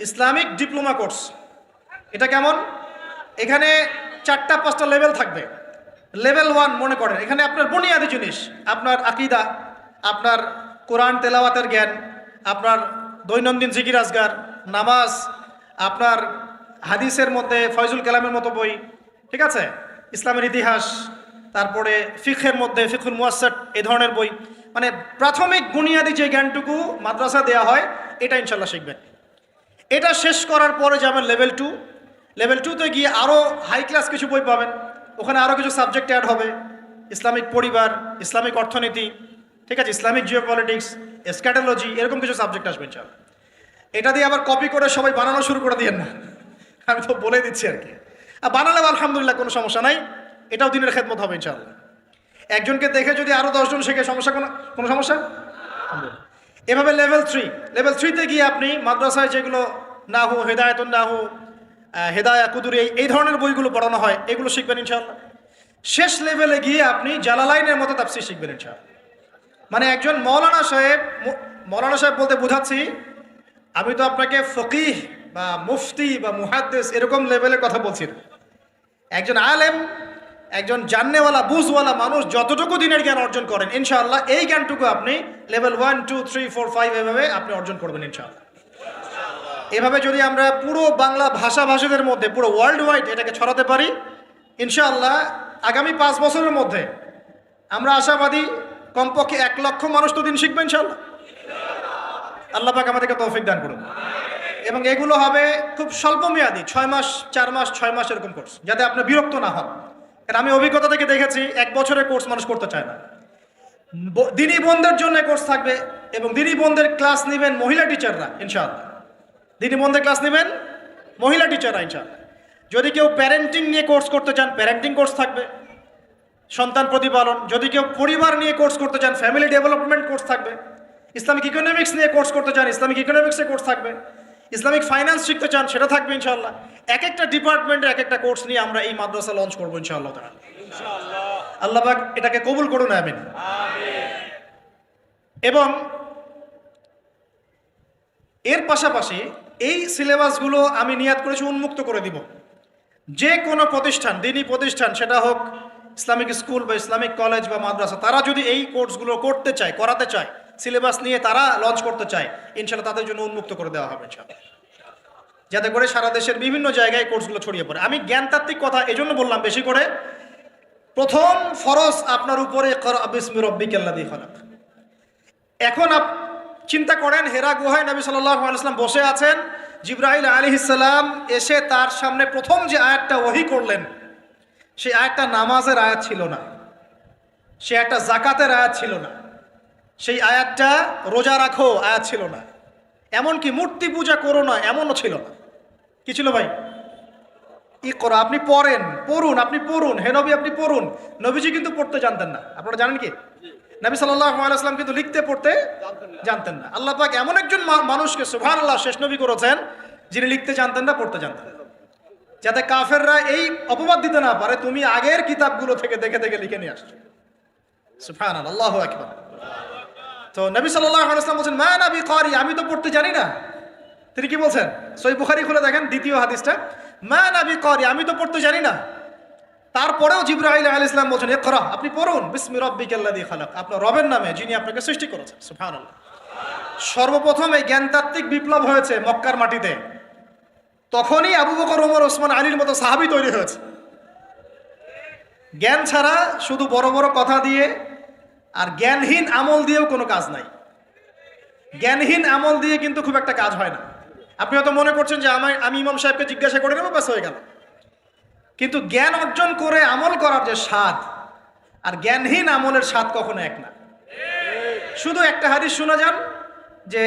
ইসলামিক ডিপ্লোমা কোর্স। এটা কেমন? এখানে 4-5টা লেভেল থাকবে। লেভেল 1 মনে করেন, এখানে আপনার বুনিয়াদি জিনিস, আপনার আকীদা, আপনার কোরআন তেলাওয়াতের জ্ঞান, আপনার দৈনন্দিন জিকির আজগার, নামাজ, আপনার হাদিসের মধ্যে ফয়জুল কালামের মতো বই, ঠিক আছে, ইসলামের ইতিহাস, তারপরে ফিকহের মধ্যে ফিকহুল মুয়াসসার, এই ধরনের বই। মানে প্রাথমিক বুনিয়াদি যে জ্ঞানটুকু মাদ্রাসা দেওয়া হয়, এটা ইনশাল্লাহ শিখবেন। এটা শেষ করার পরে যাবেন লেভেল 2। লেভেল 2তে গিয়ে আরও হাই ক্লাস কিছু বই পাবেন, ওখানে আরও কিছু সাবজেক্ট অ্যাড হবে, ইসলামিক পরিবার, ইসলামিক অর্থনীতি, ঠিক আছে, ইসলামিক জিওপলিটিক্স, এসক্যাটোলজি, এরকম কিছু সাবজেক্ট আসবে ইনশাল্লাহ। এটা দিয়ে আবার কপি করে সবাই বানানো শুরু করে দিয়েন না, আমি তো বলে দিচ্ছি আর কি। আর বানালেও আলহামদুলিল্লাহ কোনো সমস্যা নাই, এটাও দিনের খেদমত হবে ইনশাআল্লাহ। একজনকে দেখে যদি আরও 10 জন শেখে, সমস্যা কোনো সমস্যা? এভাবে লেভেল 3তে গিয়ে আপনি মাদ্রাসায় যেগুলো নাহু, হেদায়েতুন নাহু, হেদায়া কুদুরি, এই ধরনের বইগুলো পড়ানো হয়, এগুলো শিখবেন ইনশাআল্লাহ। শেষ লেভেলে গিয়ে আপনি জালালাইনের মতো তাফসীর শিখবেন ইনশাআল্লাহ। মানে একজন মৌলানা সাহেব বলতে বোঝাচ্ছি, আমি তো আপনাকে ফকিহ বা মুফতি বা মুহাদ্দিস এরকম লেভেলের কথা বলছি। একজন আলেম একজন জাননেওয়ালা বুঝওয়ালা মানুষ যতটুকু দিনের জ্ঞান অর্জন করেন ইনশাআল্লাহ এই জ্ঞানটুকু আপনি লেভেল 1 2 3 4 5 এভাবে আপনি অর্জন করবেন ইনশাআল্লাহ। এভাবে যদি আমরা পুরো বাংলা ভাষাভাষীদের মধ্যে পুরো ওয়ার্ল্ড ওয়াইড এটাকে ছড়াতে পারি ইনশাআল্লাহ আগামী 5 বছরের মধ্যে আমরা আশাবাদী কমপক্ষে 1 লক্ষ মানুষ তো দিন শিখবে ইনশাআল্লাহ। আল্লাহ পাক আমাদেরকে তৌফিক দান করুন। এবং এগুলো হবে খুব স্বল্প মেয়াদী, 6 মাস 4 মাস 6 মাস এরকম কোর্স, যাতে আপনি বিরক্ত না হন। কারণ আমি অভিজ্ঞতা থেকে দেখেছি 1 বছরের কোর্স মানুষ করতে চায় না। দিনী বোনদের জন্য কোর্স থাকবে এবং দিনী বোনদের ক্লাস নেবেন মহিলা টিচাররা ইনশাআল্লাহ। দিনী বোনদের ক্লাস নেবেন মহিলা টিচাররা ইনশাআল্লাহ। যদি কেউ প্যারেন্টিং নিয়ে কোর্স করতে চান প্যারেন্টিং কোর্স থাকবে, সন্তান প্রতিপালন। যদি কেউ পরিবার নিয়ে কোর্স করতে চান ফ্যামিলি ডেভেলপমেন্ট কোর্স থাকবে। ইসলামিক ইকোনমিক্স নিয়ে কোর্স করতে চান ইসলামিক ইকোনমিক্সে কোর্স থাকবে। ইসলামিক ফাইন্যান্স শিখতে চান সেটা থাকবে ইনশাআল্লাহ। এক একটা ডিপার্টমেন্টে এক একটা কোর্স নিয়ে আমরা এই মাদ্রাসা লঞ্চ করবো ইনশাআল্লাহ তাআলা। আল্লাহ পাক এটাকে কবুল করুন, আমিন। এবং এর পাশাপাশি এই সিলেবাসগুলো আমি নিয়াত করেছি উন্মুক্ত করে দিব। যে কোনো প্রতিষ্ঠান, দিনী প্রতিষ্ঠান, সেটা হোক ইসলামিক স্কুল বা ইসলামিক কলেজ বা মাদ্রাসা, তারা যদি এই কোর্সগুলো করতে চায়, করাতে চায়, সিলেবাস নিয়ে তারা লঞ্চ করতে চায় ইনশাআল্লাহ তাদের জন্য উন্মুক্ত করে দেওয়া হবে ইনশাআল্লাহ, যাতে করে সারা দেশের বিভিন্ন জায়গায় কোর্সগুলো ছড়িয়ে পড়ে। আমি জ্ঞানতাত্ত্বিক কথা এজন্য বললাম বেশি করে, প্রথম ফরজ আপনার উপরে ইকরা বিসমি রাব্বিকাল্লাযী খালাক। এখন চিন্তা করেন হেরা গুহায় নবী সাল্লাল্লাহু আলাইহি ওয়াসাল্লাম বসে আছেন, জিবরাইল আলাইহিস সালাম এসে তার সামনে প্রথম যে আয়াতটা ওহী করলেন সেই আয়াতটা নামাজের আয়াত ছিল না, সে একটা যাকাতের আয়াত ছিল না, সেই আয়াতটা রোজা রাখো আয়াত ছিল না, এমনকি মূর্তি পূজা করো না এমনও ছিল না। কি ছিল ভাই? ইকরা, আপনি পড়ুন, আপনি পড়ুন, হে নবী আপনি পড়ুন। নবীজি কিন্তু পড়তে জানতেন না, আপনারা জানেন কি? নবী সাল্লাল্লাহু আলাইহি ওয়াসাল্লাম কিন্তু লিখতে পড়তে জানতেন না। আল্লাহ পাক এমন একজন মানুষকে সুবহানাল্লাহ শেষ নবী করেছেন যিনি লিখতে জানতেন না, পড়তে জানতেন না, যাতে কাফেররা এই অপবাদ দিতে না পারে তুমি আগের কিতাবগুলো থেকে দেখে দেখে লিখে নিয়ে আসছো। সুবহানাল্লাহ, আল্লাহু আকবার। তো নবী সাল্লাল্লাহু আলাইহি ওয়াসাল্লাম বলেন মা নবী কারি, আমি তো পড়তে জানি না। তিনি কি বলছেন? সহিহ বুখারী খুলে দেখেন দ্বিতীয় হাদিসটা, মা নবী কারি, আমি তো পড়তে জানি না। তারপরেও জিবরাইল আলাইহিস সালাম বলেন ইকরা, আপনি পড়ুন বিসমি রাব্বিকাল্লাযী খালাক, আপনার রবের নামে যিনি আপনাকে সৃষ্টি করেছেন। সুবহানাল্লাহ। সর্বপ্রথম এই জ্ঞানতাত্ত্বিক বিপ্লব হয়েছে মক্কার মাটিতে, তখনই আবু বকর, ওমর, ওসমান, আলীর মতো সাহাবী তৈরি হয়েছে। জ্ঞান ছাড়া শুধু বড় বড় কথা দিয়ে আর জ্ঞানহীন আমল দিয়েও কোনো কাজ নাই। জ্ঞানহীন আমল দিয়ে কিন্তু খুব একটা কাজ হয় না। আপনি হয়তো মনে করছেন যে আমি ইমাম সাহেবকে জিজ্ঞাসা করে নেবো, ব্যাস হয়ে গেল। কিন্তু জ্ঞান অর্জন করে আমল করার যে স্বাদ আর জ্ঞানহীন আমলের স্বাদ কখনো এক না। শুধু একটা হাদিস শোনা যান যে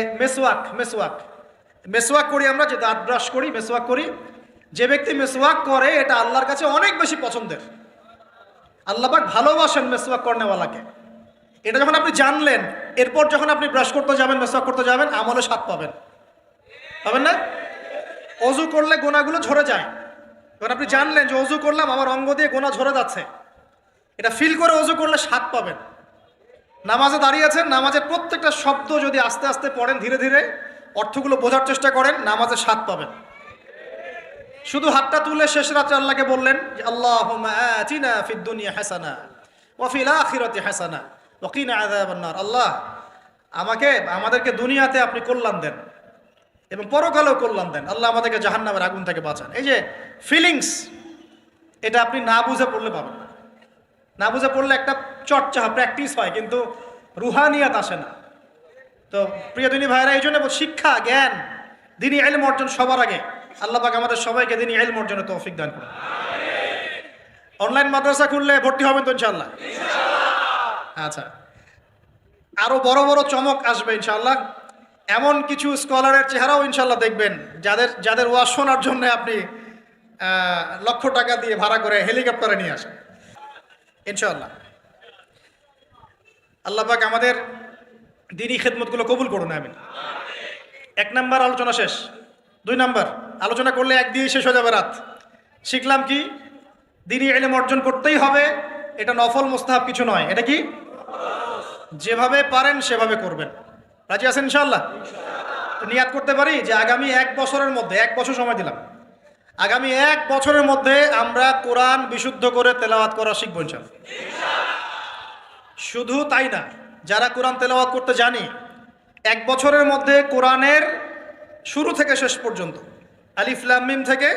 মেসওয়াক করি আমরা, যে দাঁত ব্রাশ করি, মেসওয়াক করি, যে ব্যক্তি মেসওয়াক করে এটা আল্লাহর কাছে অনেক বেশি পছন্দের। আল্লাহ পাক ভালোবাসেন মেসওয়াক করনেওয়ালাকে। এটা যখন আপনি জানলেন, এরপর যখন আপনি ব্রাশ করতে যাবেন, মেসওয়াক করতে যাবেন, আমলে স্বাদ পাবেন না? অজু করলে গোনাগুলো ঝরে যায়, যখন আপনি জানলেন যে অজু করলাম আমার অঙ্গ দিয়ে গোনা ঝরে যাচ্ছে, এটা ফিল করে অজু করলে স্বাদ পাবেন। নামাজে দাঁড়িয়ে আছেন, নামাজের প্রত্যেকটা শব্দ যদি আস্তে আস্তে পড়েন, ধীরে ধীরে অর্থগুলো বোঝার চেষ্টা করেন, নামাজের স্বাদ পাবেন। শুধু হাতটা তুলে শেষ রাত্রে আল্লাহকে বললেন যে আল্লাহুম্মা আতিনা ফিদ দুনিয়া হাসানা ওয়া ফিল আখিরাতি হাসানা ওয়া কিনা আযাবান নার। আল্লাহ আমাদেরকে দুনিয়াতে আপনি কল্যাণ দেন এবং পরকালেও কল্যাণ দেন। আল্লাহ আমাদেরকে জাহান্নামের আগুন থেকে বাঁচান। এই যে ফিলিংস, এটা আপনি না বুঝে পড়লে পাবেন না। না বুঝে পড়লে একটা চর্চা প্র্যাকটিস হয়, কিন্তু রুহানিয়াত আসে না। তো প্রিয় দিনী ভাইরা, এই জন্য শিক্ষা, জ্ঞান, দিনী ইলম অর্জন সবার আগে। আল্লাহ পাক আমাদের সবাইকে দিনী ইলম অর্জনের তৌফিক দান করুন। অনলাইন মাদ্রাসা খুললে ভর্তি হবেন তো ইনশাআল্লাহ? আচ্ছা, আরো বড় বড় চমক আসবে ইনশাআল্লাহ। এমন কিছু স্কলারের চেহারাও ইনশাআল্লাহ দেখবেন যাদের ওয়াজ শোনার জন্য আপনি লক্ষ টাকা দিয়ে ভাড়া করে হেলিকপ্টারে নিয়ে আসেন ইনশাআল্লাহ। আল্লাহ পাক আমাদের দিনী খেদমতগুলো কবুল করুন, আমিন। 1 নাম্বার আলোচনা শেষ। 2 নাম্বার আলোচনা করলে এক দিয়ে শেষ হয়ে যাবে রাত। শিখলাম কি? দিনী ইলম অর্জন করতেই হবে, এটা নফল মুস্তাহাব কিছু নয়। এটা কি? যেভাবে পারেন সেভাবে করবেন। রাজি আছেন ইনশাআল্লাহ? তো নিয়াত করতে পারি যে আগামী 1 বছরের মধ্যে, 1 বছর সময় দিলাম, আগামী 1 বছরের মধ্যে আমরা কোরআন বিশুদ্ধ করে তেলাওয়াত করা শিখব ইনশাআল্লাহ। শুধু তাই না, যারা কোরআন তেলাওয়াত করতে জানি 1 বছরের মধ্যে কোরআনের শুরু থেকে শেষ পর্যন্ত আলিফ লাম মিম থেকে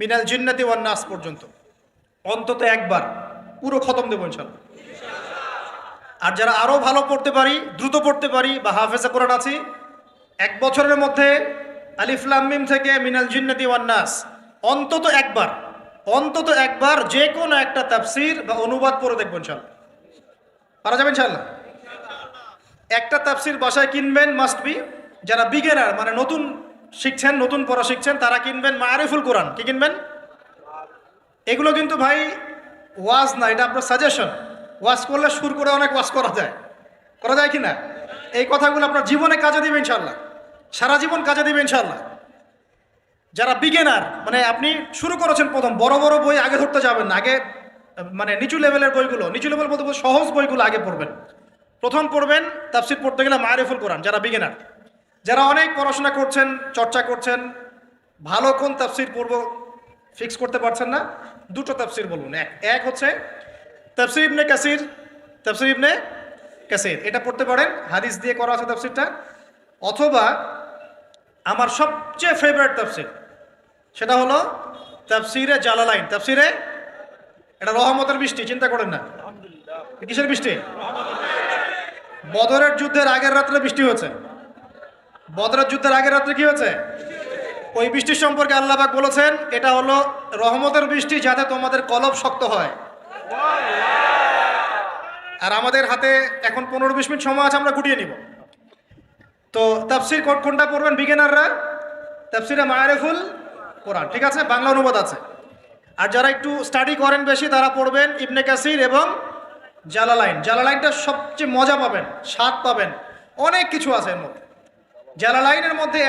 মিনাল জিন্নাতি ওয়ান নাস পর্যন্ত অন্তত একবার পুরো খতম দেব ইনশাআল্লাহ। আর যারা আরো ভালো পড়তে পারি, দ্রুত পড়তে পারি বা হাফেজে কোরআন আছি, 1 বছরের মধ্যে আলিফ লাম মিম থেকে মিনাল জিন্নাতি ওয়ান নাস অন্তত একবার যে কোনো একটা তাফসীর বা অনুবাদ পড়ে দেখবেন ইনশাআল্লাহ। পারা যাবে ইনশাআল্লাহ। একটা তাফসীর বাসায় কিনবেন, মাস্ট বি। যারা বিগিনার মানে নতুন শিখছেন, নতুন পড়া শিখছেন, তারা কিনবেন মারিফুল কোরআন। কি কিনবেন? এগুলো কিন্তু ভাই ওয়াজ না, এটা আপনার সাজেশন। ওয়াজ করলে সুর করে অনেক ওয়াজ করা যায় কি না? এই কথাগুলো আপনার জীবনে কাজে দিবে ইনশাআল্লাহ, সারা জীবন কাজে দিবে ইনশাআল্লাহ। যারা বিগিনার মানে আপনি শুরু করেছেন প্রথম, বড় বড় বই আগে ধরতে যাবেন না, আগে মানে নিচু লেভেলের বইগুলো, নিচু লেভেল বলতে সহজ বইগুলো আগে পড়বেন। প্রথম পড়বেন তাফসীর পড়তে গেলে মারিফুল কোরআন, যারা বিগিনার। যারা অনেক পড়াশোনা করছেন, চর্চা করছেন, ভালো কোন তাফসীর পড়বো ফিক্স করতে পারছেন না, দুটো তাফসীর বলুন। এক হচ্ছে তাফসীর ইবনে কাসির, এটা পড়তে পারেন, হাদিস দিয়ে করা আছে তাফসীরটা। অথবা আমার সবচেয়ে ফেভারিট তাফসীর, সেটা হলো তাফসীরে জালালাইন। তাফসীরে এটা রহমতের বৃষ্টি, চিন্তা করেন না। কিসের বৃষ্টি? বদরের যুদ্ধের আগের রাত্রে বৃষ্টি হয়েছে। বদরের যুদ্ধের আগের রাত্রে কি হয়েছে? ওই বৃষ্টির সম্পর্কে আল্লাহ পাক বলেছেন এটা হলো রহমতের বৃষ্টি, যাতে তোমাদের কলব শক্ত হয়। আর আমাদের হাতে এখন 15-20 মিনিট সময় আছে, আমরা গুটিয়ে নিব। তো তাফসীর কোনটা পড়বেন বিগিনাররা? তাফসীরে মারিফুল কোরআন, ঠিক আছে, বাংলা অনুবাদ আছে। আর যারা একটু স্টাডি করেন বেশি, তারা পড়বেন ইবনে কাসির এবং জালালাইন। জালালাইনটা সবচেয়ে মজা পাবেন, স্বাদ পাবেন, অনেক কিছু আছে এর মধ্যে। জালালাইনের মধ্যে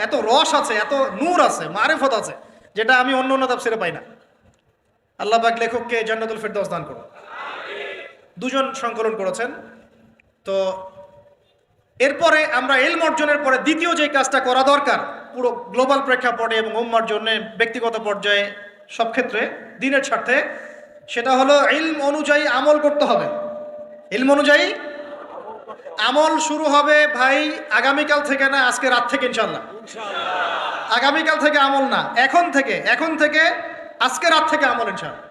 এত রস আছে, এত নূর আছে, মারিফত আছে, যেটা আমি অন্য তাফসীরে পাই না। আল্লাহ পাক লেখককে জান্নাতুল ফেরদাউস দান করুন। দুজন সংকলন করেছেন। তো এরপরে আমরা ইলম অর্জনের পরে দ্বিতীয় যে কাজটা করা দরকার পুরো গ্লোবাল প্রেক্ষাপটে এবং উম্মার জন্য, ব্যক্তিগত পর্যায়ে, সব ক্ষেত্রে দ্বীনের স্বার্থে, সেটা হলো ইলম অনুযায়ী আমল করতে হবে। ইলম অনুযায়ী আমল শুরু হবে ভাই আগামীকাল থেকে না, আজকে রাত থেকে ইনশাআল্লাহ। আগামীকাল থেকে আমল না, এখন থেকে আজকে রাত থেকে আমল ইনশাআল্লাহ।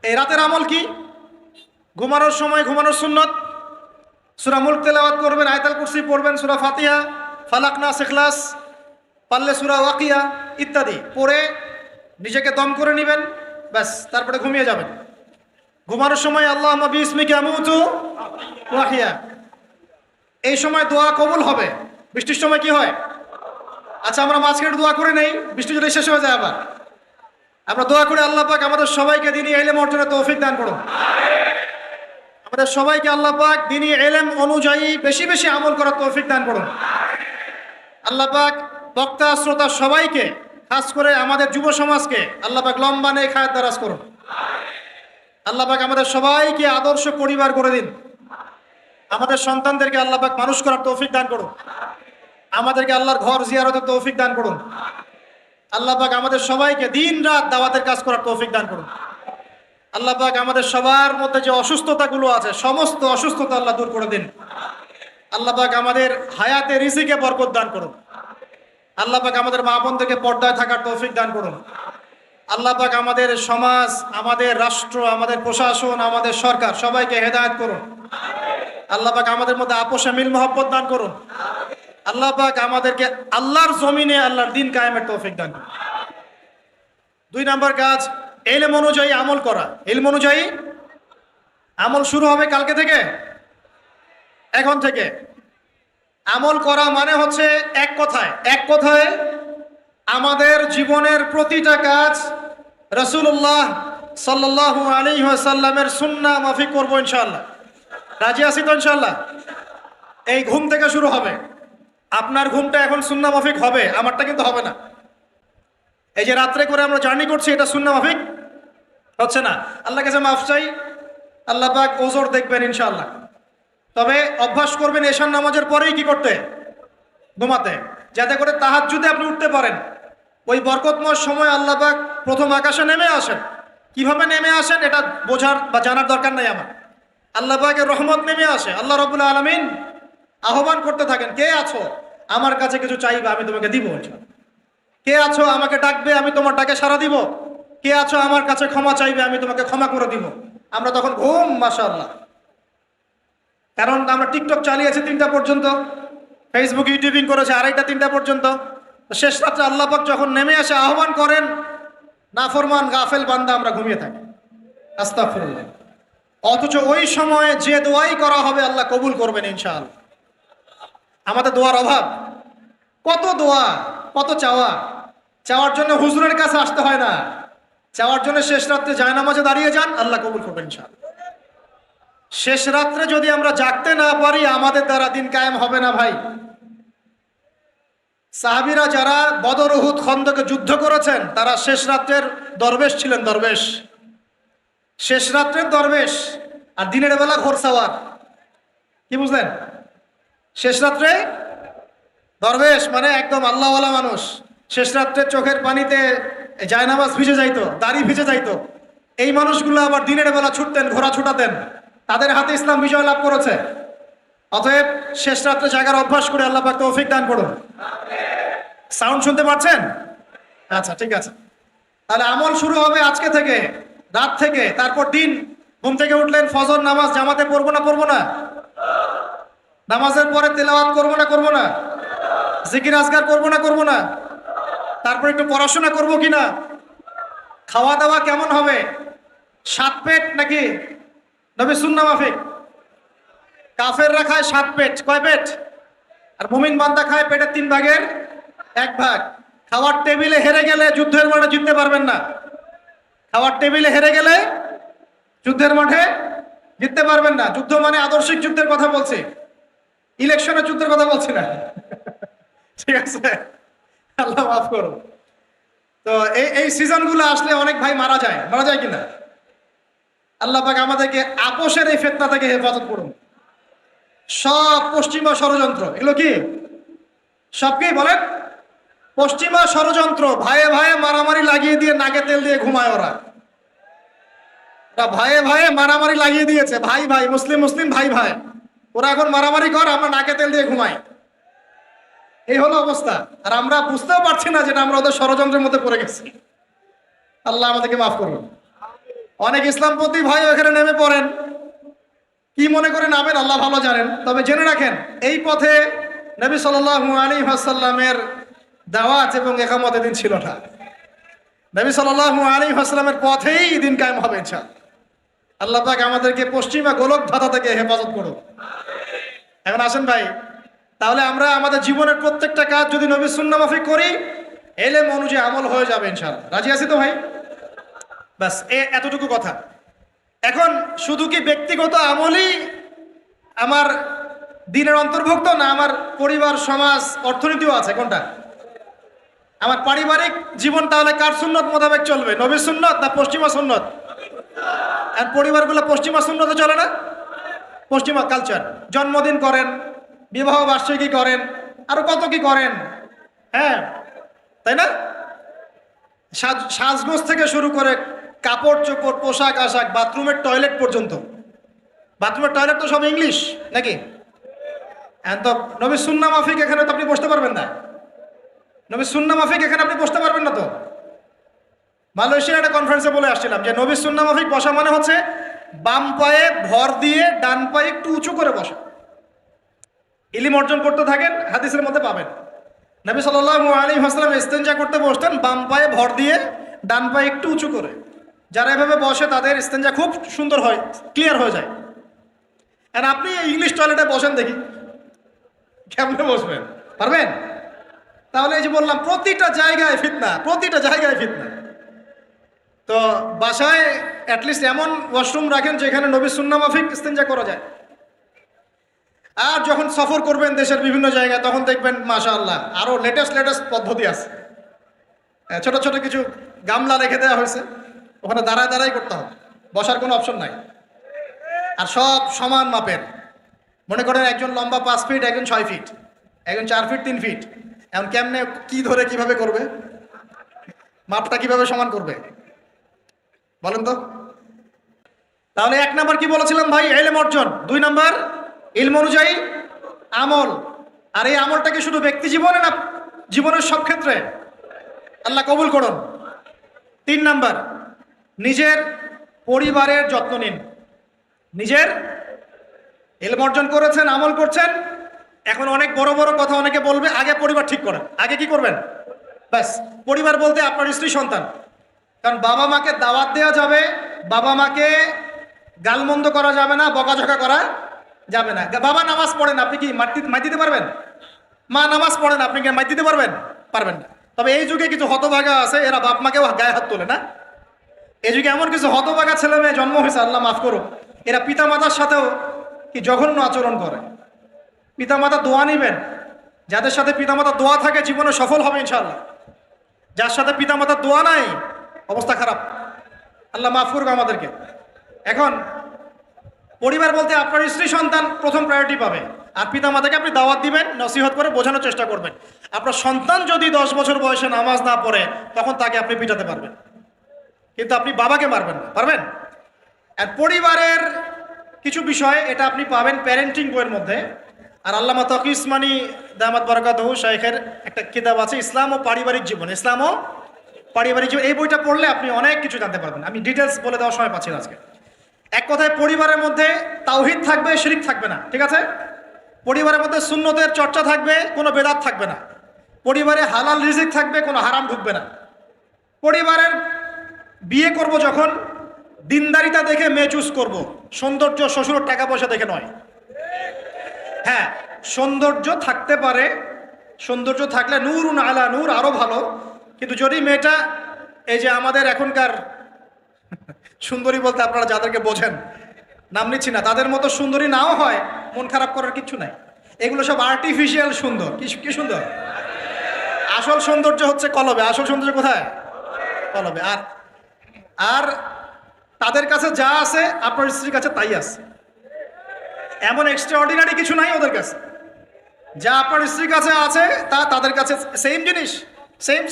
এই রাতের আমল কি? ঘুমানোর সময় ঘুমানোর সুন্নত, সূরা মুলক তেলাওয়াত করবেন, আয়াতুল কুরসি পড়বেন, সূরা ফাতিহা, ফালাক, নাস, ইখলাস, পারলে সূরা ওয়াকিয়া ইত্যাদি পড়ে নিজেকে দম করে নেবেন, ব্যাস, তারপরে ঘুমিয়ে যাবেন। ঘুমানোর সময় আল্লাহুম্মা বিইসমিকা আমুতু ওয়া আহইয়া, এই সময় দোয়া কবুল হবে। বৃষ্টির সময় কি হয়? আচ্ছা, আমরা মাঝখানে দোয়া করে নেই, বৃষ্টি যদি শেষ হয়ে যায় আবার আমরা দোয়া করে আল্লাহ পাক আমাদের সবাইকে দ্বীনি ইলম অর্জনের তৌফিক দান করুন। আমাদের সবাইকে আল্লাহ পাক দ্বীনি ইলম অনুযায়ী বেশি বেশি আমল করার তৌফিক দান করুন। আল্লাহ পাক বক্তা শ্রোতা সবাইকে, খাস করে আমাদের যুব সমাজকে আল্লাহ পাক লম্বা নেক হায়াত দারাজ করুন। আল্লাহ পাক আমাদের সবাইকে আদর্শ পরিবার করে দিন। আমাদের সন্তানদেরকে আল্লাহ পাক মানুষ করার তৌফিক দান করুন। আমাদেরকে আল্লাহর ঘর জিয়ারতের তৌফিক দান করুন। আল্লাহ পাক আমাদের সবাইকে দিন রাত দাওয়াতের কাজ করার তৌফিক দান করুন। আল্লাহ পাক আমাদের সবার মধ্যে যে অসুস্থতাগুলো আছে, সমস্ত অসুস্থতা আল্লাহ দূর করে দিন। আল্লাহ পাক আমাদের হায়াতে রিজিকে বরকত দান করুন। আল্লাহ পাক আমাদের মা বোনদেরকে পর্দায় থাকার তৌফিক দান করুন। আল্লাহ পাক আমাদের সমাজ, আমাদের রাষ্ট্র, আমাদের প্রশাসন, আমাদের সরকার সবাইকে হেদায়েত করুন। আল্লাহ পাক আমাদের মধ্যে আপোষে মিল মহব্বত দান করুন। আল্লাহ পাক আমাদেরকে আল্লাহর জমিনে আল্লাহর দ্বীন কায়েমের তৌফিক দান করুন। 2 নম্বর কাজ, ইলম অনুযায়ী আমল করা। ইলম অনুযায়ী আমল শুরু হবে কালকে থেকে, এখন থেকে। আমল করা মানে হচ্ছে এক কথায় আমাদের জীবনের প্রতিটা কাজ রাসূলুল্লাহ সাল্লাল্লাহু আলাইহি ওয়াসাল্লামের সুন্নাহ মাফিক করব ইনশাআল্লাহ। রাজি আছি তো ইনশাআল্লাহ? এই ঘুম থেকে শুরু হবে। আপনার ঘুমটা এখন সুন্নাহ মাফিক হবে, আমারটা কিন্তু হবে না। এই যে রাত্রে করে আমরা জার্নি করছি, এটা সুন্নাহ মাফিক হচ্ছে না। আল্লাহর কাছে মাফ চাই, আল্লাহ পাক ওজর দেখবেন ইনশাআল্লাহ। তবে অভ্যাস করবেন এশার নামাজের পরেই কি করতে? ঘুমাতে, যাতে করে তাহাজ্জুদে আপনি উঠতে পারেন। ওই বরকতময় সময় আল্লাহ পাক প্রথম আকাশে নেমে আসেন। কিভাবে নেমে আসেন এটা বোঝার বা জানার দরকার নাই আমার। আল্লাহ পাকের রহমত নেমে আসে। আল্লাহ রাব্বুল আলামিন আহ্বান করতে থাকেন, কে আছো আমার কাছে কিছু চাইবে আমি তোমাকে দিব, কে আছো আমাকে ডাকবে আমি তোমার ডাকে সাড়া দিব, কে আছো আমার কাছে ক্ষমা চাইবে আমি তোমাকে ক্ষমা করে দিব। আমরা তখন ঘুম, মাশাআল্লাহ, কারণ আমরা টিকটক চালিয়েছি 3টা পর্যন্ত, ফেসবুক ইউটিউবিং করেছে 2:30 3টা পর্যন্ত। শেষ রাত্রে আল্লাহ পাক যখন নেমে আসে আহ্বান করেন, নাফরমান গাফেল বান্দা আমরা ঘুমিয়ে থাকি, আস্তাগফিরুল্লাহ। অথচ ওই সময়ে যে দোয়াই করা হবে আল্লাহ কবুল করবেন ইনশাআল্লাহ। আমাদের দোয়ার অভাব, কত দোয়া, কত চাওয়া। চাওয়ার জন্য হুজুরের কাছে আসতে হয় না, চাওয়ার জন্য শেষ রাত্রে জায়নামাজে দাঁড়িয়ে যান, আল্লাহ কবুল করবেন ইনশাআল্লাহ। শেষ রাত্রে যদি আমরা জাগতে না পারি আমাদের দ্বারা দিন কায়েম হবে না ভাই। সাহাবীরা যারা বদর, উহুদ, খন্দকে যুদ্ধ করেছেন তারা শেষ রাত্রের দরবেশ ছিলেন, দরবেশ, শেষ রাত্রের দরবেশ। আর দিনের বেলা ঘোরসাওয়ার, কি বুঝলেন? শেষ রাত্রে দরবেশ মানে একদম আল্লাহওয়ালা মানুষ। শেষ রাত্রে চোখের পানিতে জায়নামাজ ভিজে যাইতো, দাড়ি ভিজে যাইতো। এই মানুষগুলো আবার দিনের বেলা ছুটতেন, ঘোড়া ছুটাতেন, তাদের হাতে ইসলাম বিজয় লাভ করেছে। অতএব শেষ রাত্রে জাগার অভ্যাস করে আল্লাহ পাক তৌফিক দান করুন। সাউন্ড শুনতে পাচ্ছেন? আচ্ছা, ঠিক আছে। তাহলে আমল শুরু হবে আজকে থেকে, রাত থেকে। তারপর দিন ঘুম থেকে উঠলেন, ফজর নামাজ জামাতে পড়বো না পড়বো না? নামাজের পরে তেলাওয়াত করবো না করবো না? জিকির আজকার করবো না করবো না? তারপর একটু পড়াশোনা করবো কিনা? খাওয়া দাওয়া কেমন হবে? 7 পেট নাকি নবী সুন্নাহ মাফিক? কাফেররা খায় 7 পেট, কয় পেট? আর মুমিন বান্দা খায় পেটের 3 ভাগের 1 ভাগ। খাওয়ার টেবিলে হেরে গেলে যুদ্ধের মাঠে জিততে পারবেন না। খাওয়ার টেবিলে হেরে গেলে যুদ্ধের মাঠে জিততে পারবেন না। যুদ্ধ মানে আদর্শিক যুদ্ধের কথা বলছি, ইলেকশনের যুদ্ধের কথা বলছি না, ঠিক আছে? আল্লাহ মাফ করো। তো এই সিজনগুলো আসলে অনেক ভাই মারা যায়, মারা যায় কিনা? আল্লাহ পাক আমাদেরকে আপোষের এই ফিতনা থেকে হেফাজত করুন। সব পশ্চিমা ষড়যন্ত্র, এগুলো কি সব কি বলেন? পশ্চিমা ষড়যন্ত্র। ভাইয়ে ভাইয়ে মারামারি লাগিয়ে দিয়ে নাকে তেল দিয়ে ঘুমায় ওরা। ভাইয়ে ভাইয়ে মারামারি লাগিয়ে দিয়েছে, ভাই ভাই, মুসলিম মুসলিম, ভাই ভাই। ওরা এখন মারামারি কর, আমরা নাকে তেল দিয়ে ঘুমাই। এই হলো অবস্থা। আর আমরা বুঝতেও পারছি না যেটা আমরা ওদের ষড়যন্ত্রের মধ্যে পড়ে গেছি। আল্লাহ আমাদেরকে মাফ করুন। অনেক ইসলামপন্থী ভাই এখানে নেমে পড়েন, কি মনে করে নামেন আল্লাহ ভালো জানেন। তবে জেনে রাখেন এই পথে নবী সাল্লাল্লাহু আলাইহি ওয়াসাল্লামের দাওয়াত এবং ইকামত দিন ছিল না। নবী সাল্লাল্লাহু আলাইহি ওয়াসাল্লামের পথেই দিন কায়েম হবে ইনশাআল্লাহ। আল্লাহ পাক আমাদেরকে পশ্চিমা গোলক ধাঁধা থেকে হেফাজত করুন। এখন আসেন ভাই, তাহলে আমরা আমাদের জীবনের প্রত্যেকটা কাজ যদি নবী সুন্নাহ মাফিক করি, এলেম অনুযায়ী আমল হয়ে যাবে ইনশাআল্লাহ। রাজি আছি তো ভাই? বাস এতটুকু কথা। এখন শুধু কি ব্যক্তিগত আমলই আমার দিনের অন্তর্ভুক্ত, না আমার পরিবার, সমাজ, অর্থনীতিও আছে? কোনটা? আমার পারিবারিক জীবন তাহলে কার সুন্নত মোতাবেক চলবে? নবীর সুন্নত না পশ্চিমা সুন্নত? আর পরিবারগুলো পশ্চিমা সুন্নতে চলে না? পশ্চিমা কালচার। জন্মদিন করেন, বিবাহ বার্ষিকী করেন, আরো কত কি করেন, হ্যাঁ তাই না? সাজগোজ থেকে শুরু করে কাপড় চোপড়, পোশাক আশাক, বাথরুমের টয়লেট পর্যন্ত। বাথরুমের টয়লেট তো সব ইংলিশ নাকি? তো নবী সুন্নাহ মাফিক এখানে তো আপনি বসতে পারবেন না। নবী সুন্নাহ মাফিক এখানে আপনি বসতে পারবেন না। তো মালয়েশিয়ার একটা কনফারেন্সে বলে আসছিলাম যে নবী সুন্নাহ মাফিক বসা মানে হচ্ছে বাম পায়ে ভর দিয়ে ডান পায়ে একটু উঁচু করে বসা। ইলম অর্জন করতে থাকেন, হাদিসের মধ্যে পাবেন। নবী সাল্লাল্লাহু আলাইহি ওয়াসাল্লাম ইস্তেনজা করতে বসতেন বাম পায়ে ভর দিয়ে ডান পায়ে একটু উঁচু করে। যারা এভাবে বসে তাদের ইস্তেনজা খুব সুন্দর হয়, ক্লিয়ার হয়ে যায়। আর আপনি ইংলিশ টয়লেটে বসেন, দেখি কেমনে বসবেন? পারবেন? তাহলে এই যে বললাম প্রতিটা জায়গায় ফিতনা, প্রতিটা জায়গায় ফিতনা। তো বাসায় অ্যাটলিস্ট এমন ওয়াশরুম রাখেন যেখানে নবী সুন্নাহ মাফিক ইস্তেনজা করা যায়। আর যখন সফর করবেন দেশের বিভিন্ন জায়গায় তখন দেখবেন মাশাআল্লাহ আরো লেটেস্ট পদ্ধতি আছে। ছোট ছোট কিছু গামলা রেখে দেওয়া হয়েছে, ওখানে দাঁড়ায় দাঁড়াই করতে হবে, বসার কোনো অপশন নাই। আর সব সমান মাপের। মনে করেন একজন লম্বা 5 ফিট, একজন 6 ফিট, একজন 4 ফিট 3 ফিট। এখন কেমনে কি ধরে কিভাবে করবে? মাপটা কিভাবে সমান করবে বলেন তো? তাহলে 1 নাম্বার কি বলেছিলাম ভাই? ইলম অর্জন। 2 নাম্বার ইলম অনুযায়ী আমল। আর এই আমলটাকে শুধু ব্যক্তি জীবনে না জীবনের সব ক্ষেত্রে? আল্লাহ কবুল করুন। 3 নাম্বার নিজের পরিবারের যত্ন নিন। নিজের ইলম অর্জন করেছেন, আমল করছেন, এখন অনেক বড় বড় কথা অনেকে বলবে, আগে পরিবার ঠিক করেন। আগে কি করবেন? ব্যাস, পরিবার বলতে আপনার স্ত্রী সন্তান। কারণ বাবা মাকে দাওয়াত দেওয়া যাবে, বাবা মাকে গালমন্দ করা যাবে না, বকাঝকা করা যাবে না। বাবা নামাজ পড়েন, আপনি কি মাই দিতে পারবেন? মা নামাজ পড়েন, আপনি কি মাই দিতে পারবেন? পারবেন না। তবে এই যুগে কিছু হতভাগা আছে, এরা বাপ মাকেও গায়ে হাত তোলে না। এই যুগে এমন কিছু হতভাগা ছেলে মেয়ে জন্ম হয়েছে, আল্লাহ মাফ করুক, এরা পিতা মাতার সাথেও কি জঘন্য আচরণ করে। পিতা মাতা দোয়া নিবেন, যাদের সাথে পিতা মাতার দোয়া থাকে জীবনে সফল হবে ইনশাআল্লাহ। যার সাথে পিতা মাতার দোয়া নাই, অবস্থা খারাপ। আল্লাহ মাফ করুক আমাদেরকে। এখন পরিবার বলতে আপনার স্ত্রী সন্তান প্রথম প্রায়োরিটি পাবে, আর পিতা মাতাকে আপনি দাওয়াত দিবেন, নসিহত করে বোঝানোর চেষ্টা করবেন। আপনার সন্তান যদি 10 বছর বয়সে নামাজ না পড়ে, তখন তাকে আপনি পিটাতে পারবেন, কিন্তু আপনি বাবাকে মারবেন না, পারবেন? আর পরিবারের কিছু বিষয় এটা আপনি পাবেন প্যারেন্টিং বইয়ের মধ্যে। আর আল্লামা তকি উসমানী দামাত বারাকাতুহু শাইখের একটা কিতাব আছে, ইসলাম ও পারিবারিক জীবন। ইসলাম ও পারিবারিক জীবন, এই বইটা পড়লে আপনি অনেক কিছু জানতে পারবেন। আমি ডিটেলস বলে দেওয়ার সময় পাচ্ছি না আজকে। এক কথায় পরিবারের মধ্যে তাওহীদ থাকবে, শিরক থাকবে না, ঠিক আছে? পরিবারের মধ্যে সুন্নতের চর্চা থাকবে, কোনো বেদাত থাকবে না। পরিবারে হালাল রিজিক থাকবে, কোনো হারাম ঢুকবে না। পরিবারের বিয়ে করব যখন, দিনদারিতা দেখে মেয়ে চুজ করব, সৌন্দর্য শ্বশুরের টাকা পয়সা দেখে নয়। হ্যাঁ, সৌন্দর্য থাকতে পারে, সৌন্দর্য থাকলে নূরুন আলা নূর, আরো ভালো। কিন্তু যদি মেয়েটা এই যে আমাদের এখনকার সুন্দরী বলতে আপনারা যাদেরকে বোঝেন, নাম নিচ্ছি না, তাদের মতো সুন্দরী নাও হয়, মন খারাপ করার কিছু নাই। এগুলো সব আর্টিফিশিয়াল সুন্দর। কি সুন্দর? আসল সৌন্দর্য হচ্ছে কলবে। আসল সৌন্দর্য কোথায়? কলবে। আর তাদের কাছে যা আছে আপনার স্ত্রীর কাছে তাই আছে। এমন এক্সট্রাঅর্ডিনারি কিছু নাই ওদের কাছে। যা আপনার স্ত্রীর কাছে আছে তা তাদের কাছে সেম জিনিস, সেম।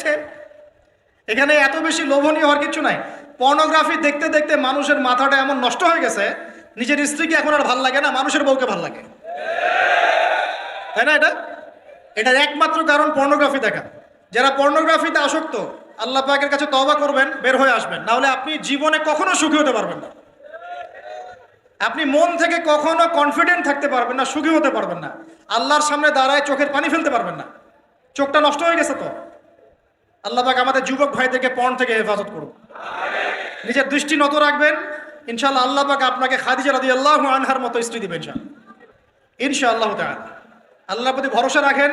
এখানে এত বেশি লোভনীয় হওয়ার কিছু নাই। পর্নোগ্রাফি দেখতে দেখতে মানুষের মাথাটা এমন নষ্ট হয়ে গেছে, নিজের স্ত্রীকে এখন আর ভাল লাগে না, মানুষের বউকে ভাল লাগে, তাই না? এটার একমাত্র কারণ পর্নোগ্রাফি দেখা। যারা পর্নোগ্রাফিতে আসক্ত, আল্লাহ পাকের কাছে তওবা করবেন, বের হয়ে আসবেন, না হলে আপনি জীবনে কখনো সুখী হতে পারবেন না। আপনি মন থেকে কখনো কনফিডেন্ট থাকতে পারবেন না, সুখী হতে পারবেন না। আল্লাহর সামনে দাঁড়ায় চোখের পানি ফেলতে পারবেন না, চোখটা নষ্ট হয়ে গেছে। তো আল্লাহ পাক আমাদের যুবক ভাইদেরকে পর্ন থেকে হেফাজত করুন। নিজের দৃষ্টি নত রাখবেন, ইনশাআল্লাহ আল্লাহ পাক আপনাকে খাদিজা রাদিয়াল্লাহু আনহার মতো স্ত্রী দিবেন ইনশাআল্লাহ তাআলা। আল্লাহর প্রতি ভরসা রাখেন,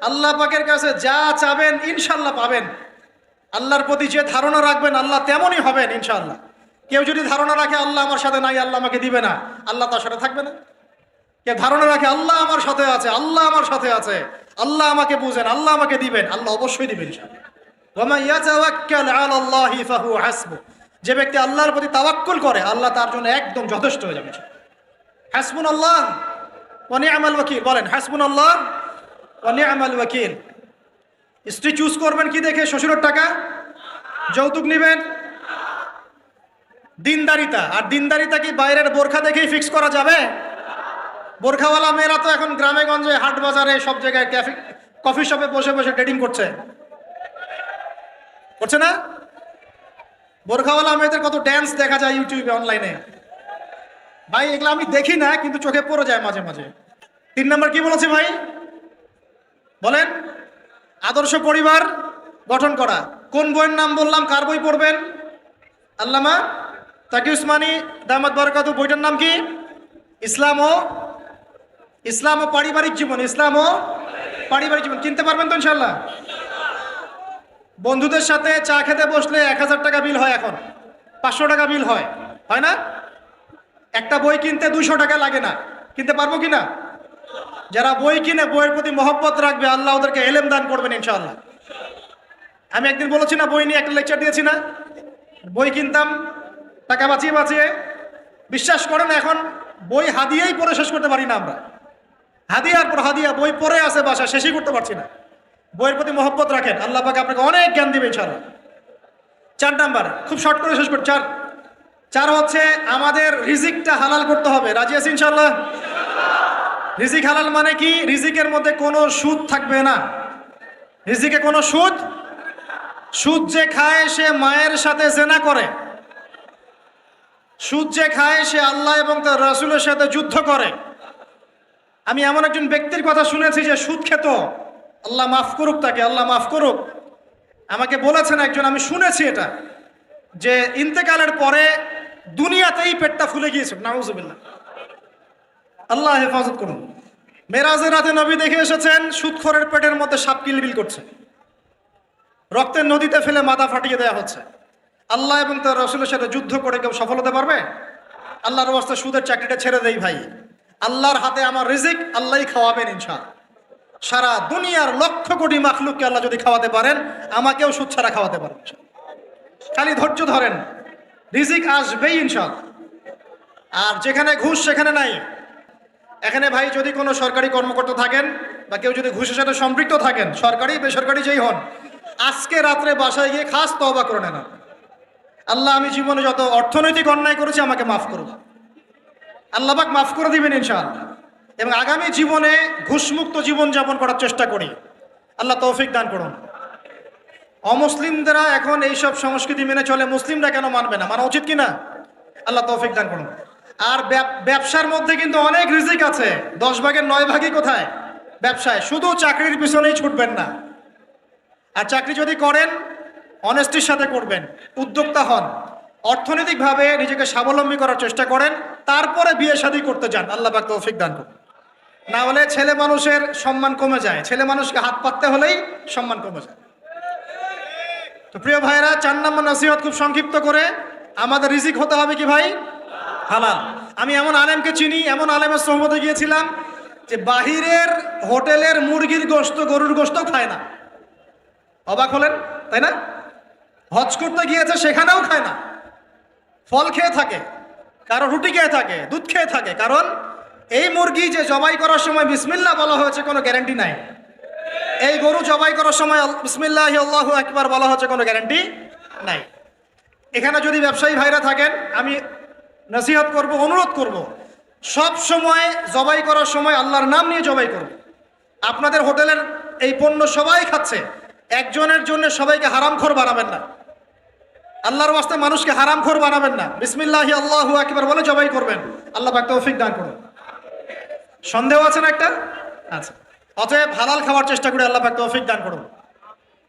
আল্লাহ পাকের কাছে যা চাবেন ইনশাআল্লাহ পাবেন। আল্লাহর প্রতি যে ধারণা রাখবেন আল্লাহ তেমনই হবেন ইনশাআল্লাহ। কেউ যদি ধারণা রাখে আল্লাহ আমার সাথে নাই, আল্লাহ আমাকে দিবে না, আল্লাহ তার সাথে থাকবে না। কেউ ধারণা রাখে আল্লাহ আমার সাথে আছে, আল্লাহ আমার সাথে আছে, আল্লাহ আমাকে বুঝেন, আল্লাহ আমাকে দিবেন, আল্লাহ অবশ্যই দিবেন ইনশাআল্লাহ। ওয়া মান ইয়াতাওয়াক্কাল আলাল্লাহি ফাহুয়া হাসবুহ, যে ব্যক্তি আল্লাহর প্রতি তাওয়াক্কুল করে আল্লাহ তার জন্য একদম যথেষ্ট হয়ে যাবে। হাসবুনাল্লাহ ওয়া নি'মাল ওয়াকিল, বলেন হাসবুনাল্লাহ ওয়া নি'মাল ওয়াকিল। স্ত্রী চুজ করবেন কি দেখে? শ্বশুরের টাকা, যৌতুক নেবেন, দিনদারিতা। আর দিনদারিতা কি বাইরের বোরখা দেখেই ফিক্স করা যাবে? বোরখাওয়ালা মেয়েরা তো এখন গ্রামে গঞ্জে, হাট বাজারে, সব জায়গায় কফি শপে বসে বসে ডেটিং করছে না? বোরখাওয়ালা মেয়েদের কত ড্যান্স দেখা যায় ইউটিউবে, অনলাইনে। ভাই এগুলো আমি দেখি না, কিন্তু চোখে পড়ে যায় মাঝে মাঝে। 3 নাম্বার কি বলেছি ভাই? বলেন, আদর্শ পরিবার গঠন করা। কোন বইয়ের নাম বললাম? কার বই পড়বেন? আল্লামা তাকি উসমানী দামাত বারাকাতুহু, বইটার নাম কি? ইসলাম ও পারিবারিক জীবন। ইসলাম ও পারিবারিক জীবন। কিনতে পারবেন তো ইনশাআল্লাহ? বন্ধুদের সাথে চা খেতে বসলে 1000 টাকা বিল হয়, এখন 500 টাকা বিল হয় না? একটা বই কিনতে 200 টাকা লাগে না। কিনতে পারবো কিনা? যারা বই কিনে বইয়ের প্রতি মহব্বত রাখবে আল্লাহ ওদেরকে এলেম দান করবেন ইনশাআল্লাহ। আমি একদিন বলেছি না, বই নিয়ে একটা লেকচার দিয়েছি না, বই কিনতাম টাকা বাঁচিয়ে। বিশ্বাস করেন এখন বই হাদিয়াই পড়ে শেষ করতে পারি না আমরা। হাদিয়ার পর হাদিয়া বই পড়ে আছে বাসা, শেষই করতে পারছি না। বইয়ের প্রতি মহব্বত রাখেন, আল্লাহ পাক আপনাকে অনেক জ্ঞান দিবে ইনশাআল্লাহ। 4 নাম্বার, খুব শর্ট করে শেষ করি। চার হচ্ছে আমাদের রিজিকটা হালাল করতে হবে। রাজি আছি ইনশাআল্লাহ? রিজিক হালাল মানে কি? রিজিকের মধ্যে কোনো সুদ থাকবে না। রিজিকে কোনো সুদ যে খায় সে মায়ের সাথে জেনা করে। সুদ যে খায় সে আল্লাহ এবং তার রাসূলের সাথে যুদ্ধ করে। আমি এমন একজন ব্যক্তির কথা শুনেছি যে সুদ খেত, আল্লাহ মাফ করুক তাকে, আল্লাহ মাফ করুক। আমাকে বলেছেন একজন, আমি শুনেছি এটা, যে ইন্তেকালের পরে দুনিয়াতেই পেটটা ফুলে গিয়েছে। নাউজুবিল্লাহ, আল্লাহ হেফাজত করুন। মেরাজের রাতে নবী দেখে এসেছেন সুদখোরের পেটের মধ্যে সাপ কিলবিল করছে, রক্তের নদীতে ফেলে মাথা ফাটিয়ে দেওয়া হচ্ছে। আল্লাহ এবং তার রাসূলের সাথে যুদ্ধ করে কেউ সফল হতে পারবে? আল্লাহর ওয়াস্তে সুদের চাকরিটা ছেড়ে দেই ভাই। আল্লাহর হাতে আমার রিজিক, আল্লাহই খাওয়াবেন ইনশাআল্লাহ। সারা দুনিয়ার লক্ষ কোটি মাখলুককে আল্লাহ যদি খাওয়াতে পারেন, আমাকেও সুদ ছাড়া খাওয়াতে পারেন। খালি ধৈর্য ধরেন, রিজিক আসবেই ইনশাআল্লাহ। আর যেখানে ঘুষ সেখানে নাই। এখানে ভাই যদি কোনো সরকারি কর্মকর্তা থাকেন বা কেউ যদি ঘুষের সাথে সম্পৃক্ত থাকেন, সরকারি বেসরকারি যেই হন, আজকে রাত্রে বাসায় গিয়ে খাস তওবা করে নেন। আল্লাহ, আমি জীবনে যত অর্থনৈতিক অন্যায় করেছি আমাকে মাফ করুন। আল্লাহ পাক মাফ করে দিবেন ইনশাআল্লাহ। এবং আগামী জীবনে ঘুষমুক্ত জীবন যাপন করার চেষ্টা করি। আল্লাহ তৌফিক দান করুন। অমুসলিমরা এখন এইসব সংস্কৃতি মেনে চলে, মুসলিমরা কেন মানবে না? মানা উচিত কিনা? আল্লাহ তৌফিক দান করুন। আর ব্যবসার মধ্যে কিন্তু অনেক রিজিক আছে। 10 ভাগের 9 ভাগই কোথায়? ব্যবসায়। শুধু চাকরির পিছনেই ছুটবেন না। আর চাকরি যদি করেন, অনেস্টির সাথে করবেন, উদ্যোক্তা হন, অর্থনৈতিকভাবে নিজেকে স্বাবলম্বী করার চেষ্টা করেন, তারপরে বিয়ে শাদী করতে যান। আল্লাহ পাক তৌফিক দান করুন। না হলে ছেলে মানুষের সম্মান কমে যায়। ছেলে মানুষকে হাত পাততে হলেই সম্মান কমে যায়। তো প্রিয় ভাইরা, 4 নম্বর নসিহত খুব সংক্ষিপ্ত করে, আমাদের রিজিক হতে হবে কি ভাই? হালাল। আমি এমন আলেমকে চিনি, এমন আলেমের সোহবতে গিয়েছিলাম যে বাহিরের হোটেলের মুরগির গোশত, গরুর গোশত খায় না। অবাক হলেন তাই না? হজ করতে গিয়েছে, সেখানেও খায় না। ফল খেয়ে থাকে, কারো রুটি খেয়ে থাকে, দুধ খেয়ে থাকে। কারণ এই মুরগি যে জবাই করার সময় বিসমিল্লাহ বলা হয়েছে, কোনো গ্যারান্টি নাই। এই গরু জবাই করার সময় বিসমিল্লাহি আল্লাহু আকবার বলা হচ্ছে, কোনো গ্যারান্টি নাই। এখানে যদি ব্যবসায়ী ভাইরা থাকেন, আমি নসিহত করব, অনুরোধ করব, সব সময় জবাই করার সময় আল্লাহর নাম নিয়ে জবাই করব। আপনাদের হোটেলের এই পণ্য সবাই খাচ্ছে, একজনের জন্য সবাইকে হারামখোর বানাবেন না। আল্লাহর ওয়াস্তে মানুষকে হারামখোর বানাবেন না। বিসমিল্লাহি আল্লাহু আকবার বলে জবাই করবেন। আল্লাহ পাক তৌফিক দান করুন। সন্দেহ আছে না একটা? আচ্ছা, অতএব হালাল খাওয়ার চেষ্টা করি। আল্লাহ পাক তৌফিক দান করুন।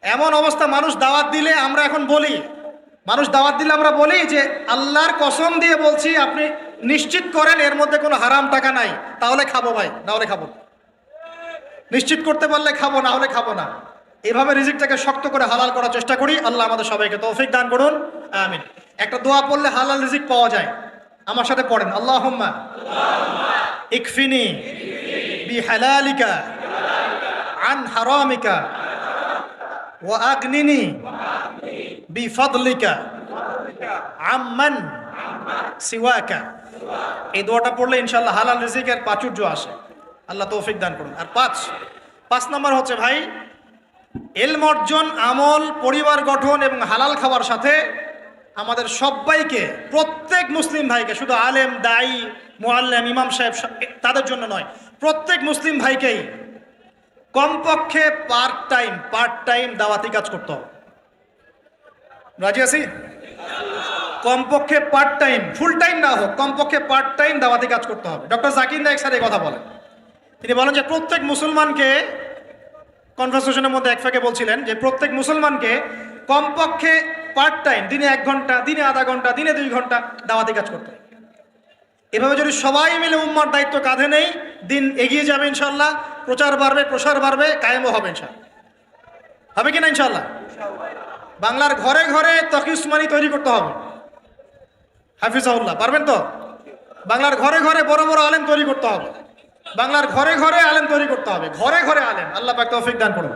এমন অবস্থা, মানুষ দাওয়াত দিলে আমরা এখন বলি, আমরা বলি যে আল্লাহর কসম দিয়ে বলছি, আপনি নিশ্চিত করেন এর মধ্যে কোনো হারাম টাকা নাই, তাহলে খাবো ভাই, না হলে খাবো। নিশ্চিত করতে পারলে খাবো, না হলে খাবো না। এভাবে রিজিকটাকে শক্ত করে হালাল করার চেষ্টা করি। আল্লাহ আমাদের সবাইকে তৌফিক দান করুন, আমিন। একটা দোয়া পড়লে হালাল রিজিক পাওয়া যায়। আমার সাথে পড়েন, আল্লাহুম্মা ইকফিনি বিহালালিকা আন হারামিকা ওয়া আগনিনি বিফাদলিকা আম্মান সিওয়াকা। এই দোয়াটা পড়লে ইনশাআল্লাহ হালাল রিজিকের প্রাচুর্য আসে। আল্লাহ তৌফিক দান করুন। আর 5 নম্বর হচ্ছে ভাই, ইলম অর্জন, আমল, পরিবার গঠন এবং হালাল খাওয়ার সাথে আমাদের সবাইকে, প্রত্যেক মুসলিম ভাইকে, শুধু আলেম, দায়ী, মুআল্লিম, ইমাম সাহেব তাদের জন্য নয়, প্রত্যেক মুসলিম ভাইকেই কমপক্ষে পার্ট টাইম দাওয়াতি কাজ করতে হবে। রাজি আছি? কমপক্ষে পার্ট টাইম, ফুল টাইম না হোক, কমপক্ষে পার্ট টাইম দাওয়াতি কাজ করতে হবে। ডক্টর জাকির নায়েক স্যার এই কথা বলেন। তিনি বলেন যে প্রত্যেক মুসলমানকে, কনভারসেশনের মধ্যে এক ফাঁকে বলছিলেন যে প্রত্যেক মুসলমানকে কমপক্ষে পার্ট টাইম, দিনে 1 ঘন্টা, দিনে আধা ঘন্টা, দিনে 2 ঘন্টা দাওয়াতি কাজ করতে হবে। এভাবে যদি সবাই মিলে উম্মার দায়িত্ব কাঁধে নেই, দিন এগিয়ে যাবে ইনশাল্লাহ। প্রচার বাড়বে, প্রসার বাড়বে, কায়েমও হবে ইনশাল্লাহ। হবে কিনা ইনশাল্লাহ? বাংলার ঘরে ঘরে তকি উসমানী তৈরি করতে হবে। হাফিজাহুল্লাহ, পারবেন তো? বাংলার ঘরে ঘরে বড় বড় আলেম তৈরি করতে হবে। বাংলার ঘরে ঘরে আলেম তৈরি করতে হবে, ঘরে ঘরে আলেম। আল্লাহ পাক তৌফিক দান করুন।